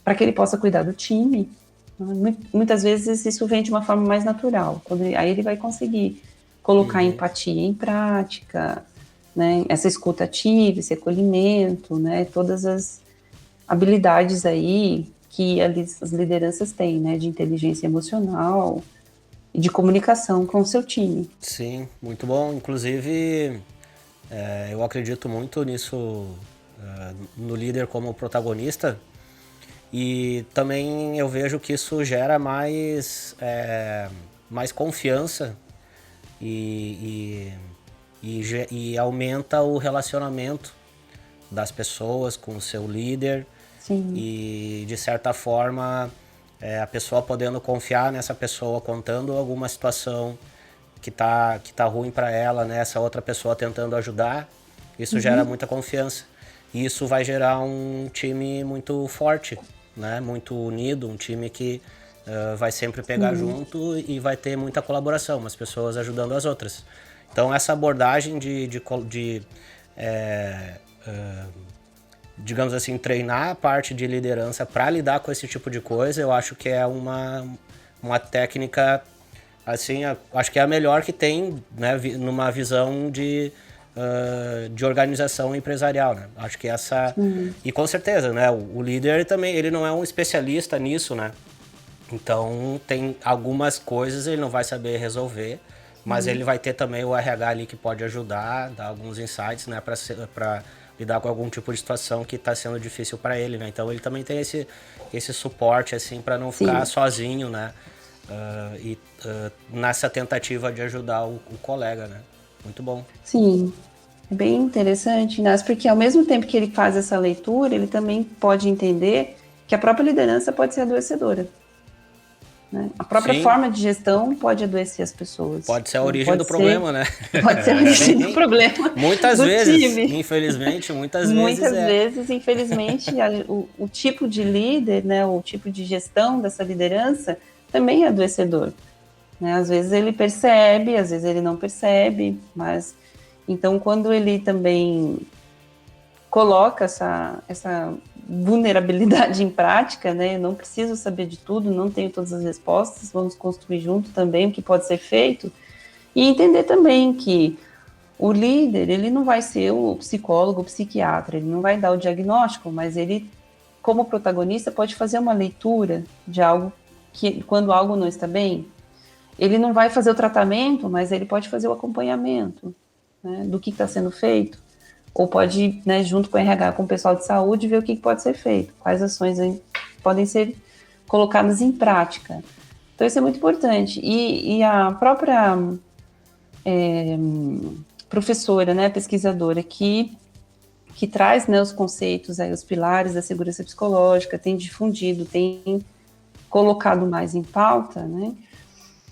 para que ele possa cuidar do time, muitas vezes isso vem de uma forma mais natural. Aí ele vai conseguir colocar empatia em prática, né? Essa escuta ativa, esse acolhimento, né? Todas as habilidades aí que as lideranças têm, né? De inteligência emocional e de comunicação com o seu time. Sim, muito bom. Inclusive, eu acredito muito nisso, no líder como protagonista, e também eu vejo que isso gera mais confiança e aumenta o relacionamento das pessoas com o seu líder. Sim. E de certa forma a pessoa podendo confiar nessa pessoa, contando alguma situação que tá ruim para ela, né? Essa outra pessoa tentando ajudar, isso gera muita confiança, e isso vai gerar um time muito forte, né? Muito unido, um time que vai sempre pegar junto e vai ter muita colaboração, as pessoas ajudando as outras. Então, essa abordagem digamos assim, treinar a parte de liderança para lidar com esse tipo de coisa, eu acho que é uma técnica, assim, acho que é a melhor que tem, né, numa visão de organização empresarial, né? Acho que essa... E com certeza, né, o líder também, ele não é um especialista nisso, né? Então, tem algumas coisas ele não vai saber resolver, mas ele vai ter também o RH ali que pode ajudar, dar alguns insights, né, para lidar com algum tipo de situação que está sendo difícil para ele, né? Então, ele também tem esse suporte, assim, para não ficar sozinho, né? Nessa tentativa de ajudar o colega, né? Muito bom. Sim, é bem interessante, Inácio, porque ao mesmo tempo que ele faz essa leitura, ele também pode entender que a própria liderança pode ser adoecedora. Né? A própria forma de gestão pode adoecer as pessoas. Pode ser a origem do problema, né? Pode ser a origem do problema. Muitas vezes, infelizmente, muitas vezes, infelizmente, o tipo de líder, né, o tipo de gestão dessa liderança também é adoecedor. Né? Às vezes ele percebe, às vezes ele não percebe, mas então quando ele também coloca essa vulnerabilidade em prática, né? Eu não preciso saber de tudo, não tenho todas as respostas, vamos construir junto também o que pode ser feito e entender também que o líder, ele não vai ser o psicólogo, o psiquiatra, ele não vai dar o diagnóstico, mas ele, como protagonista, pode fazer uma leitura de algo que, quando algo não está bem, ele não vai fazer o tratamento, mas ele pode fazer o acompanhamento, né, do que está sendo feito. Ou pode, né, junto com o RH, com o pessoal de saúde, ver o que pode ser feito, quais ações podem ser colocadas em prática. Então, isso é muito importante. E a própria professora, né, pesquisadora, que traz, né, os conceitos, aí, os pilares da segurança psicológica, tem difundido, tem colocado mais em pauta, né,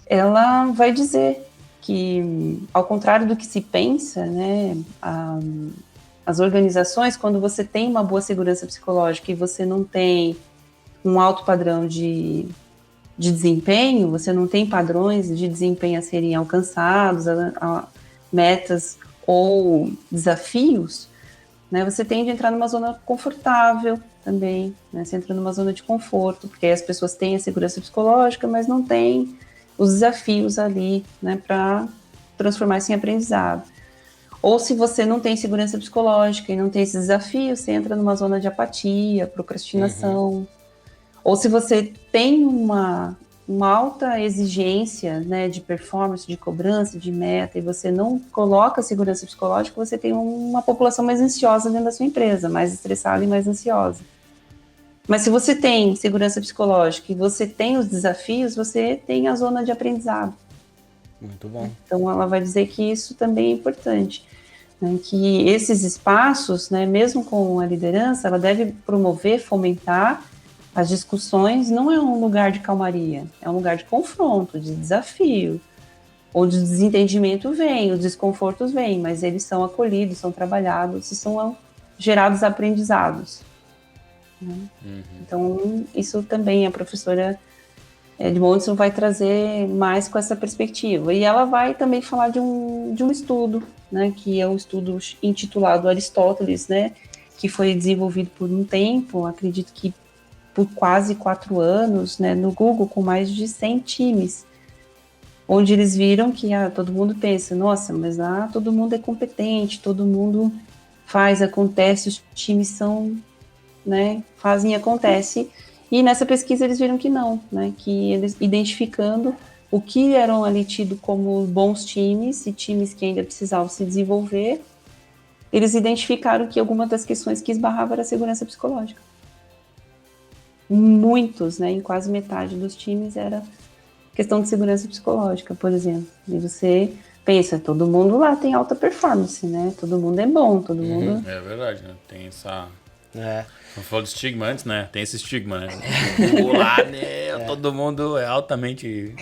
ela vai dizer que, ao contrário do que se pensa, né, as organizações, quando você tem uma boa segurança psicológica e você não tem um alto padrão de desempenho, você não tem padrões de desempenho a serem alcançados, metas ou desafios, né, você tende a entrar numa zona confortável também, né, você entra numa zona de conforto, porque aí as pessoas têm a segurança psicológica, mas não têm os desafios ali, né, para transformar isso em aprendizado. Ou se você não tem segurança psicológica e não tem esses desafios, você entra numa zona de apatia, procrastinação. Ou se você tem uma alta exigência, né, de performance, de cobrança, de meta, e você não coloca segurança psicológica, você tem uma população mais ansiosa dentro da sua empresa, mais estressada e mais ansiosa. Mas se você tem segurança psicológica e você tem os desafios, você tem a zona de aprendizado. Muito bom. Então, ela vai dizer que isso também é importante, né, que esses espaços, né, mesmo com a liderança, ela deve promover, fomentar as discussões. Não é um lugar de calmaria, é um lugar de confronto, de desafio. Onde o desentendimento vem, os desconfortos vêm, mas eles são acolhidos, são trabalhados e são gerados aprendizados. Né? Então, isso também a professora Edmondson vai trazer mais com essa perspectiva. E ela vai também falar de um estudo, né, que é um estudo intitulado Aristóteles, né, que foi desenvolvido por um tempo, acredito que por quase 4 anos, né, no Google, com mais de 100 times, onde eles viram que todo mundo pensa, nossa, mas lá todo mundo é competente, todo mundo faz, acontece, os times são, né, fazem, acontece. E nessa pesquisa eles viram que não, né, que eles identificando o que eram ali tido como bons times e times que ainda precisavam se desenvolver, eles identificaram que alguma das questões que esbarrava era a segurança psicológica. Muitos, né, em quase metade dos times era questão de segurança psicológica, por exemplo. E você pensa, todo mundo lá tem alta performance, né, todo mundo é bom, todo mundo... É verdade, né, tem essa... Não falou de estigma antes, né? Tem esse estigma, né? Lá, né? Todo mundo é altamente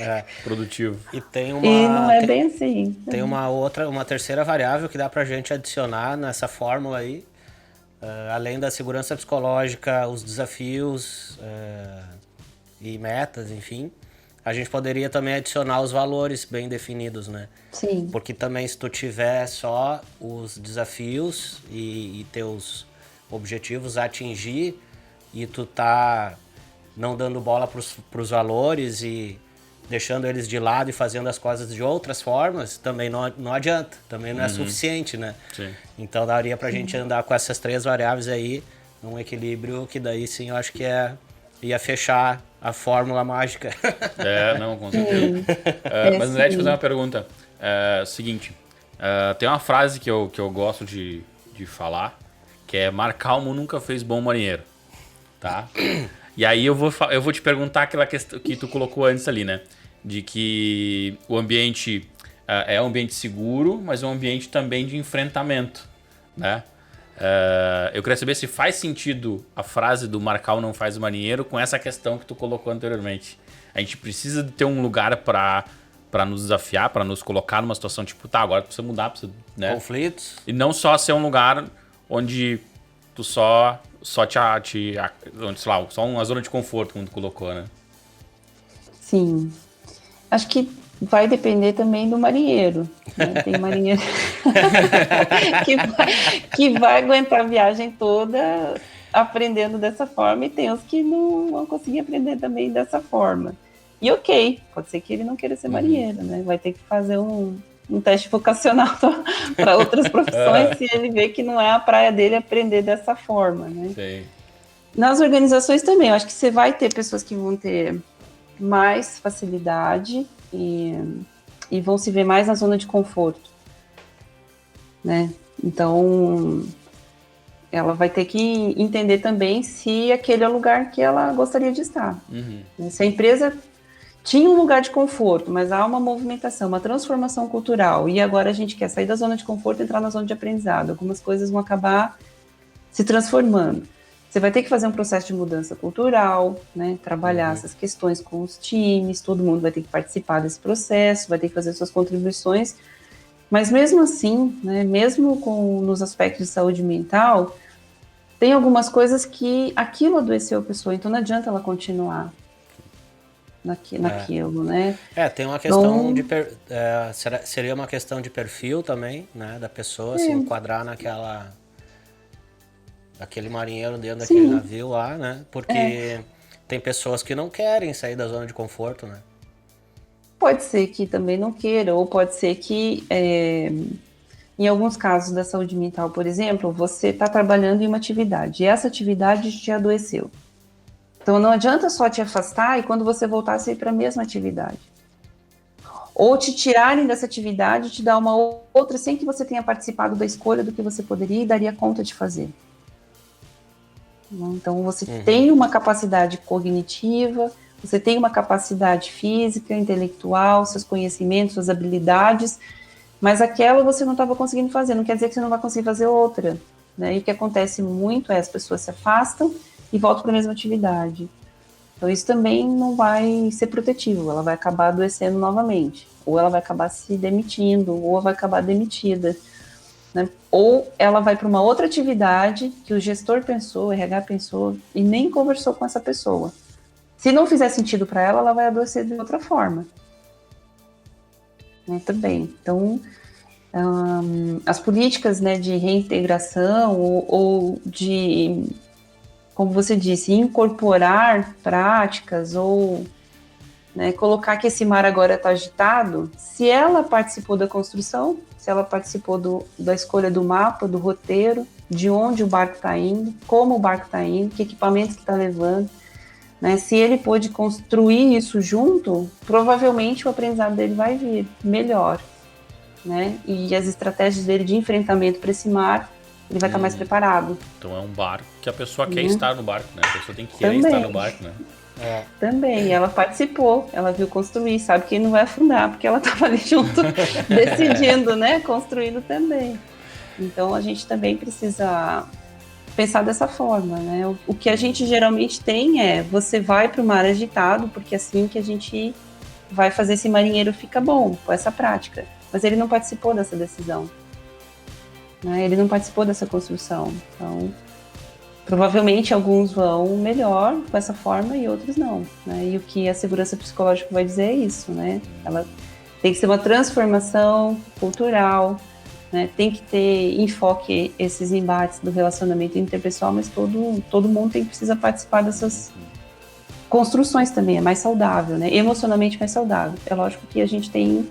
produtivo. E tem E não é bem assim. Tem uma terceira variável que dá pra gente adicionar nessa fórmula aí. Além da segurança psicológica, os desafios e metas, enfim. a gente poderia também adicionar os valores bem definidos, né? Sim. Porque também se tu tiver só os desafios e teus objetivos a atingir e tu tá não dando bola pros valores e deixando eles de lado e fazendo as coisas de outras formas, também não adianta, também não é suficiente, né? Sim. Então daria pra gente andar com essas 3 variáveis aí, num equilíbrio que daí sim eu acho que ia fechar a fórmula mágica. Não, com certeza. Mas André, te fazer uma pergunta. Seguinte, tem uma frase que eu gosto de falar, que é: mar calmo nunca fez bom marinheiro, tá? E aí eu vou te perguntar aquela questão que tu colocou antes ali, né? De que o ambiente é um ambiente seguro, mas é um ambiente também de enfrentamento, né? Eu queria saber se faz sentido a frase do mar calmo não faz marinheiro com essa questão que tu colocou anteriormente. A gente precisa de ter um lugar para nos desafiar, para nos colocar numa situação tipo, tá, agora precisa mudar, precisa, né? Conflitos. E não só ser um lugar onde tu só só uma zona de conforto, como tu colocou, né? Sim. Acho que vai depender também do marinheiro, né? Tem marinheiro que vai aguentar a viagem toda aprendendo dessa forma, e tem os que não vão conseguir aprender também dessa forma. E ok, pode ser que ele não queira ser marinheiro, né? Vai ter que fazer um teste vocacional para outras profissões se ele vê que não é a praia dele aprender dessa forma, né? Sei. Nas organizações também, eu acho que você vai ter pessoas que vão ter mais facilidade e vão se ver mais na zona de conforto, né? Então, ela vai ter que entender também se aquele é o lugar que ela gostaria de estar. Se a empresa tinha um lugar de conforto, mas há uma movimentação, uma transformação cultural, e agora a gente quer sair da zona de conforto e entrar na zona de aprendizado. Algumas coisas vão acabar se transformando. Você vai ter que fazer um processo de mudança cultural, né? Trabalhar essas questões com os times, todo mundo vai ter que participar desse processo, vai ter que fazer suas contribuições, mas mesmo assim, né, mesmo nos aspectos de saúde mental, tem algumas coisas que aquilo adoeceu a pessoa, então não adianta ela continuar naquilo, né? Tem uma questão seria uma questão de perfil também, né, da pessoa se enquadrar daquele marinheiro dentro daquele navio lá, né? Porque tem pessoas que não querem sair da zona de conforto, né? Pode ser que também não queira, ou pode ser que em alguns casos da saúde mental, por exemplo, você está trabalhando em uma atividade e essa atividade te adoeceu. Então, não adianta só te afastar e quando você voltar, você ir para a mesma atividade. Ou te tirarem dessa atividade e te dar uma outra sem que você tenha participado da escolha do que você poderia e daria conta de fazer. Então, você tem uma capacidade cognitiva, você tem uma capacidade física, intelectual, seus conhecimentos, suas habilidades, mas aquela você não estava conseguindo fazer, não quer dizer que você não vai conseguir fazer outra, né? E o que acontece muito é as pessoas se afastam e voltam para a mesma atividade. Então, isso também não vai ser protetivo, ela vai acabar adoecendo novamente, ou ela vai acabar se demitindo, ou vai acabar demitida, né? Ou ela vai para uma outra atividade que o gestor pensou, o RH pensou, e nem conversou com essa pessoa. Se não fizer sentido para ela, ela vai adoecer de outra forma. Né, também. Então, as políticas, né, de reintegração ou de, como você disse, incorporar práticas ou, né, colocar que esse mar agora está agitado, se ela participou da construção, se ela participou da escolha do mapa, do roteiro, de onde o barco está indo, como o barco está indo, que equipamentos que está levando, né, se ele pôde construir isso junto, provavelmente o aprendizado dele vai vir melhor, né? E as estratégias dele de enfrentamento para esse mar, ele vai estar mais preparado. Então é um barco que a pessoa quer estar no barco, né? A pessoa tem que querer estar no barco, né? Também, ela participou, ela viu construir, sabe que ele não vai afundar, porque ela estava ali junto, decidindo, né? Construindo também. Então a gente também precisa pensar dessa forma, né? O que a gente geralmente tem você vai para o mar agitado, porque é assim que a gente vai fazer esse marinheiro ficar bom, com essa prática. Mas ele não participou dessa decisão, né? Ele não participou dessa construção. Então, Provavelmente alguns vão melhor com essa forma e outros não, né? E o que a segurança psicológica vai dizer é isso, né? Ela tem que ser uma transformação cultural, né? Tem que ter enfoque esses embates do relacionamento interpessoal, mas todo mundo precisa participar dessas construções também, é mais saudável, né? Emocionalmente mais saudável. É lógico que a gente tem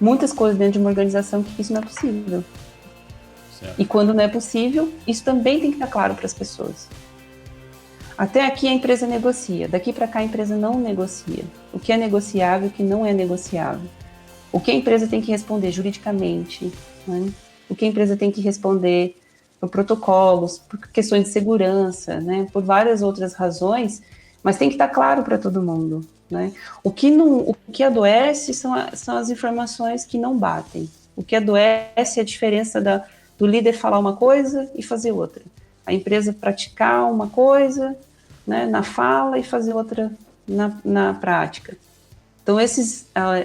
muitas coisas dentro de uma organização que isso não é possível. Certo. E quando não é possível, isso também tem que estar claro para as pessoas. Até aqui a empresa negocia, daqui para cá a empresa não negocia. O que é negociável e o que não é negociável. O que a empresa tem que responder juridicamente, né? O que a empresa tem que responder por protocolos, por questões de segurança, né? Por várias outras razões, mas tem que estar claro para todo mundo, né? O que adoece são as informações que não batem. O que adoece é a diferença do líder falar uma coisa e fazer outra. A empresa praticar uma coisa, né, na fala e fazer outra na prática. Então,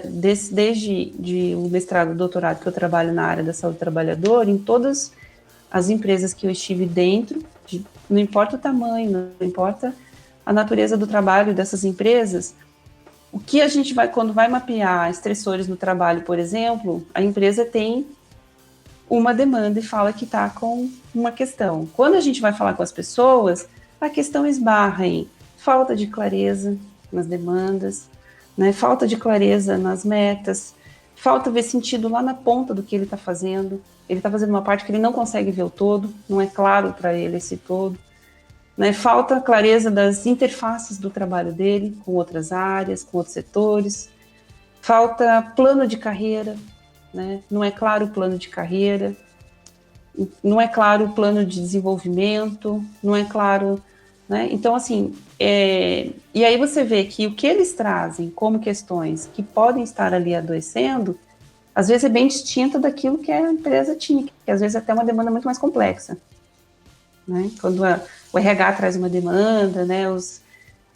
desde o mestrado, o doutorado que eu trabalho na área da saúde do trabalhador, em todas as empresas que eu estive dentro, não importa o tamanho, não importa a natureza do trabalho dessas empresas, o que a gente vai, quando vai mapear estressores no trabalho, por exemplo, a empresa tem uma demanda e fala que está com uma questão. Quando a gente vai falar com as pessoas, a questão esbarra em falta de clareza nas demandas, né, falta de clareza nas metas, falta ver sentido lá na ponta do que ele está fazendo. Ele está fazendo uma parte que ele não consegue ver o todo, não é claro para ele esse todo. Né, falta clareza das interfaces do trabalho dele com outras áreas, com outros setores. Falta plano de carreira, né? Não é claro o plano de carreira, não é claro o plano de desenvolvimento, não é claro, né? Então, assim, e aí você vê que o que eles trazem como questões que podem estar ali adoecendo, às vezes é bem distinta daquilo que a empresa tinha, que às vezes é até uma demanda muito mais complexa, né? Quando o RH traz uma demanda, né,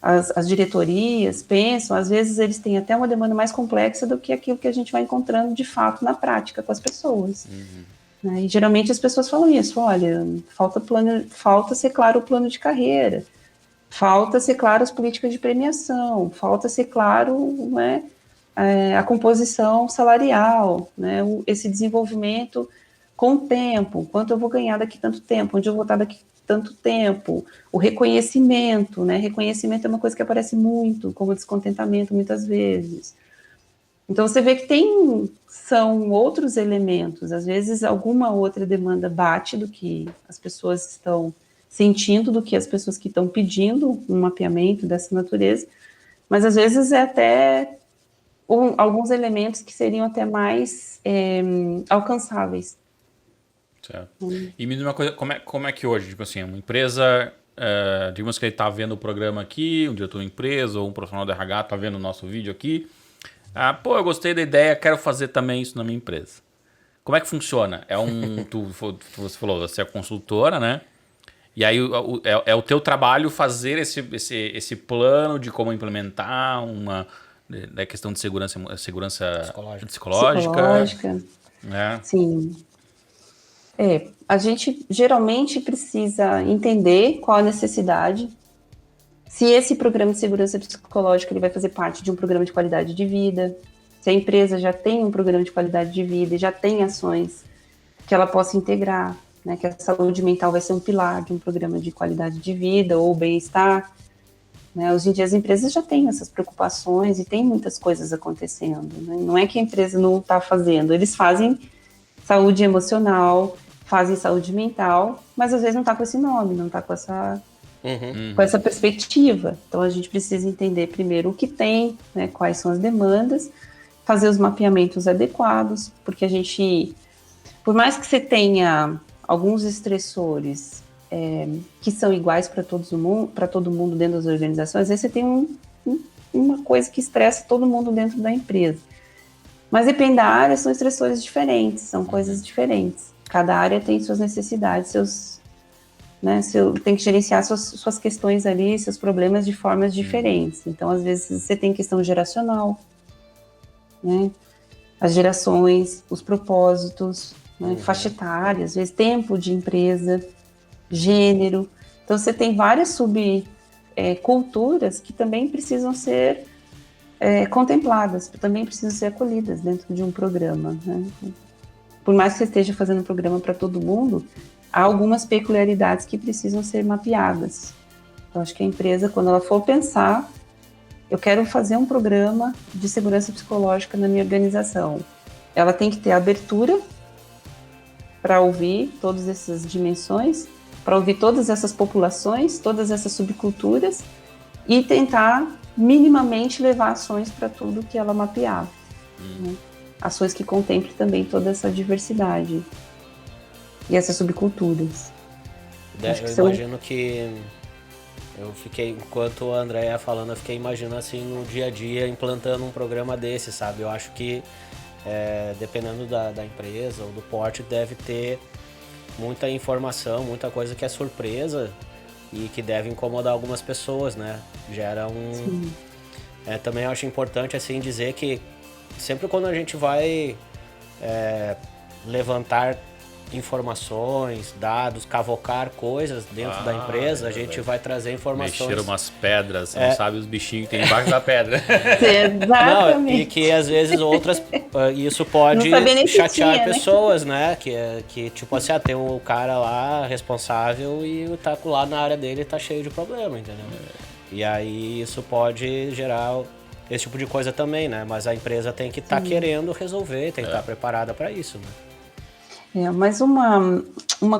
as diretorias pensam, às vezes eles têm até uma demanda mais complexa do que aquilo que a gente vai encontrando de fato na prática com as pessoas. Né? E geralmente as pessoas falam isso, olha, falta ser claro o plano de carreira, falta ser claro as políticas de premiação, falta ser claro, né, a composição salarial, né, esse desenvolvimento com o tempo, quanto eu vou ganhar daqui tanto tempo, onde eu vou estar daqui tanto tempo, o reconhecimento, né? Reconhecimento é uma coisa que aparece muito, como descontentamento muitas vezes. Então você vê que são outros elementos, às vezes alguma outra demanda bate do que as pessoas estão sentindo, do que as pessoas que estão pedindo um mapeamento dessa natureza, mas às vezes é até alguns elementos que seriam até mais alcançáveis. Certo. E me diz uma coisa, como é que hoje, tipo assim, uma empresa, digamos que ele está vendo o programa aqui, um diretor de empresa ou um profissional do RH está vendo o nosso vídeo aqui, eu gostei da ideia, quero fazer também isso na minha empresa. Como é que funciona? Você falou, você é consultora, né? E aí é o teu trabalho fazer esse plano de como implementar da questão de segurança psicológica. Né? Sim. A gente geralmente precisa entender qual a necessidade, se esse programa de segurança psicológica ele vai fazer parte de um programa de qualidade de vida, se a empresa já tem um programa de qualidade de vida e já tem ações que ela possa integrar, né, que a saúde mental vai ser um pilar de um programa de qualidade de vida ou bem-estar. Né? Hoje em dia as empresas já têm essas preocupações e tem muitas coisas acontecendo. Né? Não é que a empresa não está fazendo, eles fazem saúde emocional, fazem saúde mental, mas às vezes não está com esse nome, não está com essa perspectiva. Então a gente precisa entender primeiro o que tem, né, quais são as demandas, fazer os mapeamentos adequados, porque a gente, por mais que você tenha alguns estressores que são iguais para todo mundo dentro das organizações, às vezes você tem uma coisa que estressa todo mundo dentro da empresa. Mas depende da área, são estressores diferentes, são coisas diferentes. Cada área tem suas necessidades, tem que gerenciar suas questões ali, seus problemas de formas diferentes. Então, às vezes, você tem questão geracional, né? As gerações, os propósitos, né? Faixa etária, às vezes, tempo de empresa, gênero. Então, você tem várias subculturas que também precisam ser contempladas, também precisam ser acolhidas dentro de um programa, né? Por mais que você esteja fazendo um programa para todo mundo, há algumas peculiaridades que precisam ser mapeadas. Eu acho que a empresa, quando ela for pensar, eu quero fazer um programa de segurança psicológica na minha organização, ela tem que ter abertura para ouvir todas essas dimensões, para ouvir todas essas populações, todas essas subculturas e tentar minimamente levar ações para tudo que ela mapear. Né? Ações que contemplem também toda essa diversidade e essas subculturas. Eu imagino que eu fiquei, enquanto a Andrea ia falando, eu fiquei imaginando assim no dia a dia implantando um programa desse, sabe? Eu acho que dependendo da empresa ou do porte, deve ter muita informação, muita coisa que é surpresa e que deve incomodar algumas pessoas, né? Gera um... também eu acho importante assim dizer que sempre quando a gente vai levantar informações, dados, cavocar coisas dentro da empresa, a gente vai trazer informações. Mexer umas pedras, você não sabe os bichinhos que tem embaixo da pedra. Exatamente. Não, e que às vezes outras, isso pode chatear pessoas, né? Que tipo assim, tem um cara lá responsável e tá lá na área dele tá cheio de problema, entendeu? E aí isso pode gerar esse tipo de coisa também, né? Mas a empresa tem que estar querendo resolver, tem que estar preparada para isso, né? Mas uma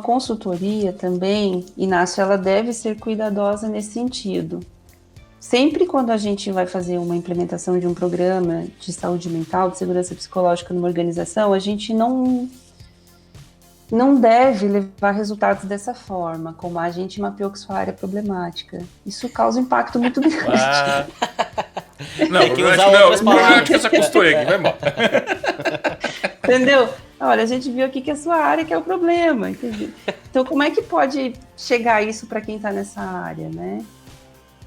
consultoria também, Inácio, ela deve ser cuidadosa nesse sentido. Sempre quando a gente vai fazer uma implementação de um programa de saúde mental, de segurança psicológica numa organização, a gente não deve levar resultados dessa forma, como a gente mapeou que sua área é problemática. Isso causa um impacto muito grande. Não, tem que usar outras palavras. Essa costura aqui, vai embora. Entendeu? Olha, a gente viu aqui que é a sua área que é o problema, entendeu? Então, como é que pode chegar isso para quem está nessa área, né?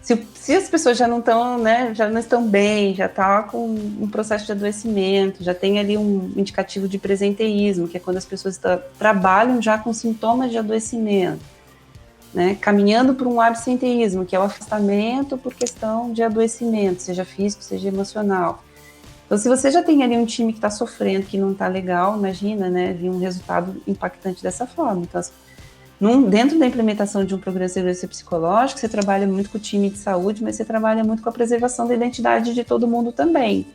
Se as pessoas já não estão, né, já não estão bem, já está com um processo de adoecimento, já tem ali um indicativo de presenteísmo, que é quando as pessoas trabalham já com sintomas de adoecimento, né, caminhando para um absenteísmo, que é o afastamento por questão de adoecimento, seja físico, seja emocional. Então, se você já tem ali um time que está sofrendo, que não está legal, imagina, né, vir um resultado impactante dessa forma. Então, dentro da implementação de um programa de segurança psicológica, você trabalha muito com o time de saúde, mas você trabalha muito com a preservação da identidade de todo mundo também.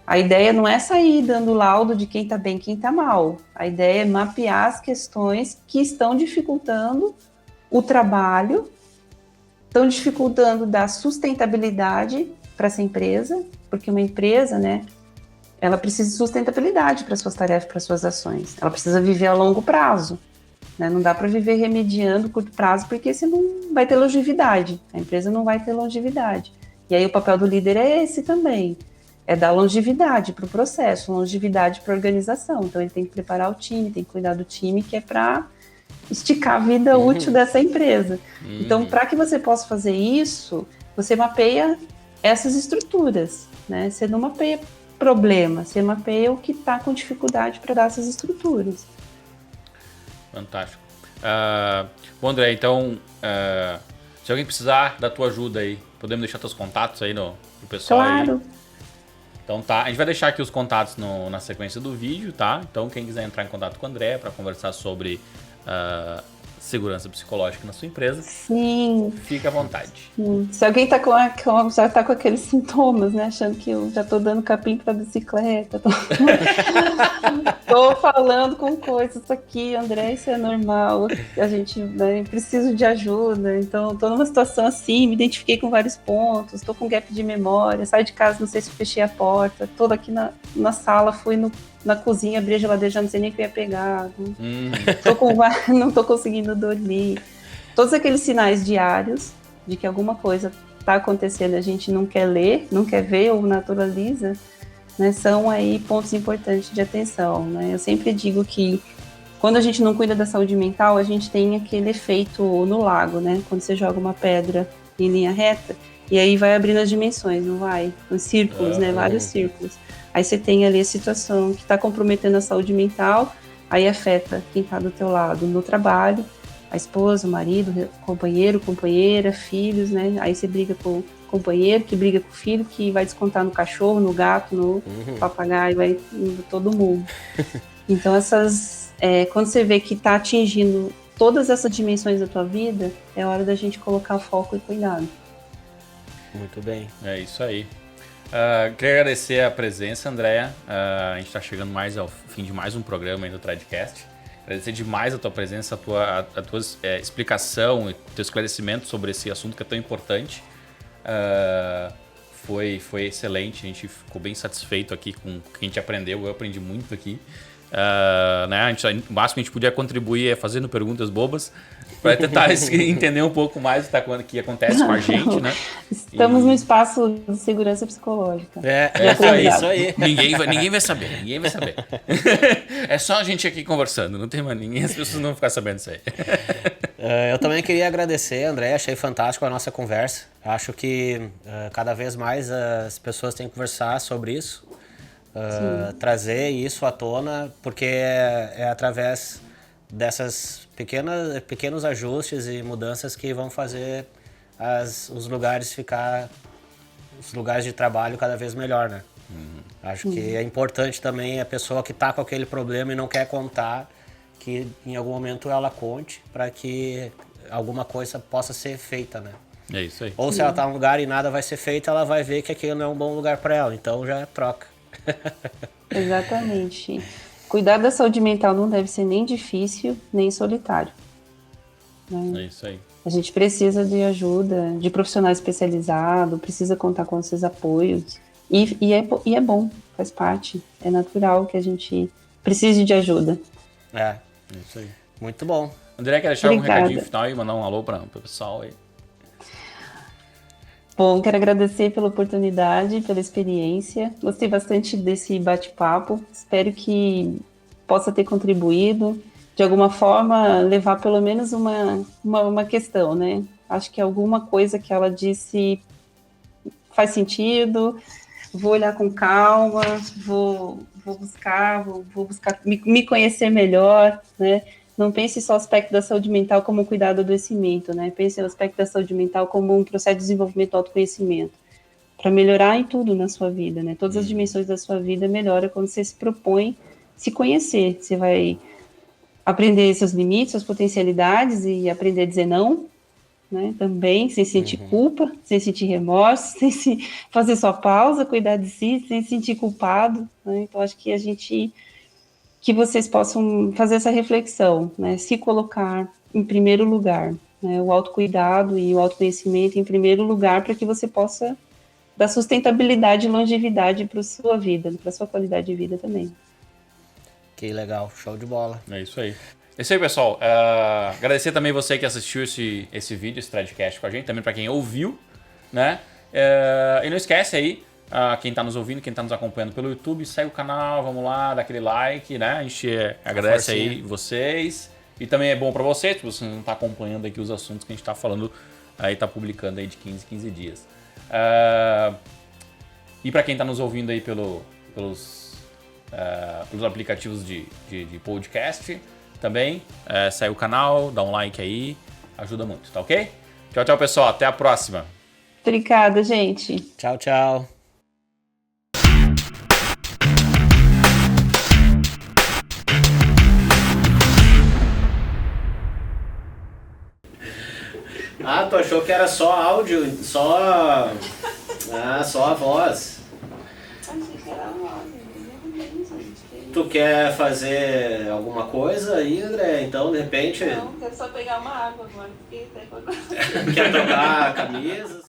A ideia não é sair dando laudo de quem está bem e quem está mal. A ideia é mapear as questões que estão dificultando o trabalho, estão dificultando da sustentabilidade para essa empresa, porque uma empresa, né, ela precisa de sustentabilidade para suas tarefas, para suas ações. Ela precisa viver a longo prazo, né? Não dá para viver remediando curto prazo, porque você não vai ter longevidade. A empresa não vai ter longevidade. E aí o papel do líder é esse também, é dar longevidade para o processo, longevidade para a organização. Então ele tem que preparar o time, tem que cuidar do time, que é para esticar a vida útil dessa empresa. Então, para que você possa fazer isso, você mapeia essas estruturas, né? Você não mapeia problema, você mapeia o que está com dificuldade para dar essas estruturas. Fantástico. Bom, André, então, se alguém precisar da tua ajuda aí, podemos deixar teus contatos aí pro pessoal? Claro. Aí? Então tá, a gente vai deixar aqui os contatos na sequência do vídeo, tá? Então quem quiser entrar em contato com o André para conversar sobre segurança psicológica na sua empresa, sim, fica à vontade. Sim. Se alguém já tá com aqueles sintomas, né, achando que eu já tô dando capim para bicicleta, tô falando com coisas, isso aqui, André, isso é normal, a gente, né, preciso de ajuda, então tô numa situação assim, me identifiquei com vários pontos, tô com gap de memória, saio de casa, não sei se fechei a porta, tô aqui na sala, fui na cozinha, abri a geladeira, já não sei nem o que ia pegar, não tô conseguindo dormir. Todos aqueles sinais diários de que alguma coisa está acontecendo, a gente não quer ler, não quer ver ou naturaliza, né, são aí pontos importantes de atenção, né? Eu sempre digo que quando a gente não cuida da saúde mental, a gente tem aquele efeito no lago, né? Quando você joga uma pedra em linha reta, e aí vai abrindo as dimensões, não vai? Os círculos, né? Vários círculos. Aí você tem ali a situação que está comprometendo a saúde mental, aí afeta quem está do teu lado no trabalho, a esposa, o marido, o companheiro, companheira, filhos, né? Aí você briga com o companheiro, que briga com o filho, que vai descontar no cachorro, no gato, no papagaio, vai em todo mundo. Então, quando você vê que está atingindo todas essas dimensões da tua vida, é hora da gente colocar foco e cuidado. Muito bem. É isso aí. Queria agradecer a presença, Andréia. A gente está chegando mais ao fim de mais um programa aí do Tradecast. Agradecer demais a tua presença, a tua explicação e teu esclarecimento sobre esse assunto que é tão importante. Foi excelente, a gente ficou bem satisfeito aqui com o que a gente aprendeu. Eu aprendi muito aqui. Né? O máximo que a gente podia contribuir é fazendo perguntas bobas para tentar entender um pouco mais o que acontece com a gente, né? Estamos no espaço de segurança psicológica. Isso aí. Ninguém vai saber. É só a gente aqui conversando, não tem mais ninguém, as pessoas não vão ficar sabendo isso aí. Eu também queria agradecer, André, achei fantástico a nossa conversa. Acho que cada vez mais as pessoas têm que conversar sobre isso. Trazer isso à tona, porque é através dessas pequenos ajustes e mudanças que vão fazer os lugares de trabalho cada vez melhor, né? Acho que é importante também a pessoa que está com aquele problema e não quer contar, que em algum momento ela conte para que alguma coisa possa ser feita, né? É isso aí. Ou se ela está num lugar e nada vai ser feito, ela vai ver que aquilo não é um bom lugar para ela, então já troca. Exatamente. Cuidar da saúde mental não deve ser nem difícil, nem solitário. Né? É isso aí. A gente precisa de ajuda, de profissional especializado, precisa contar com esses apoios. E é bom, faz parte. É natural que a gente precise de ajuda. É isso aí. Muito bom. André, quer deixar Obrigada. um recadinho final e mandar um alô para o pessoal aí? Bom, quero agradecer pela oportunidade, pela experiência. Gostei bastante desse bate-papo. Espero que possa ter contribuído, de alguma forma, levar pelo menos uma questão, né? Acho que alguma coisa que ela disse faz sentido. Vou olhar com calma, vou buscar me conhecer melhor, né? Não pense só o aspecto da saúde mental como um cuidado do adoecimento, né? Pense no aspecto da saúde mental como um processo de desenvolvimento do autoconhecimento, para melhorar em tudo na sua vida, né? Todas as dimensões da sua vida melhoram quando você se propõe se conhecer. Você vai aprender seus limites, suas potencialidades e aprender a dizer não, né? Também, sem sentir culpa, sem sentir remorso, sem fazer sua pausa, cuidar de si, sem se sentir culpado, né? Então, acho que vocês possam fazer essa reflexão, né? Se colocar em primeiro lugar, né? O autocuidado e o autoconhecimento em primeiro lugar, para que você possa dar sustentabilidade e longevidade para a sua vida, para a sua qualidade de vida também. Que legal, show de bola. É isso aí. É isso aí, pessoal. Agradecer também você que assistiu esse vídeo, esse Tradecast com a gente, também para quem ouviu, né? E não esquece aí, quem está nos ouvindo, quem está nos acompanhando pelo YouTube, segue o canal, vamos lá, dá aquele like, né? A gente agradece aí vocês. E também é bom para vocês, se você não está acompanhando aqui os assuntos que a gente está falando, aí está publicando aí de 15 dias. E para quem está nos ouvindo aí pelos aplicativos de podcast, também segue o canal, dá um like aí, ajuda muito, tá ok? Tchau, tchau, pessoal, até a próxima. Obrigada, gente. Tchau, tchau. Ah, tu achou que era só áudio, só a voz. Tu quer fazer alguma coisa aí, André? Então, de repente... Não, quero só pegar uma água agora. Quer trocar camisas?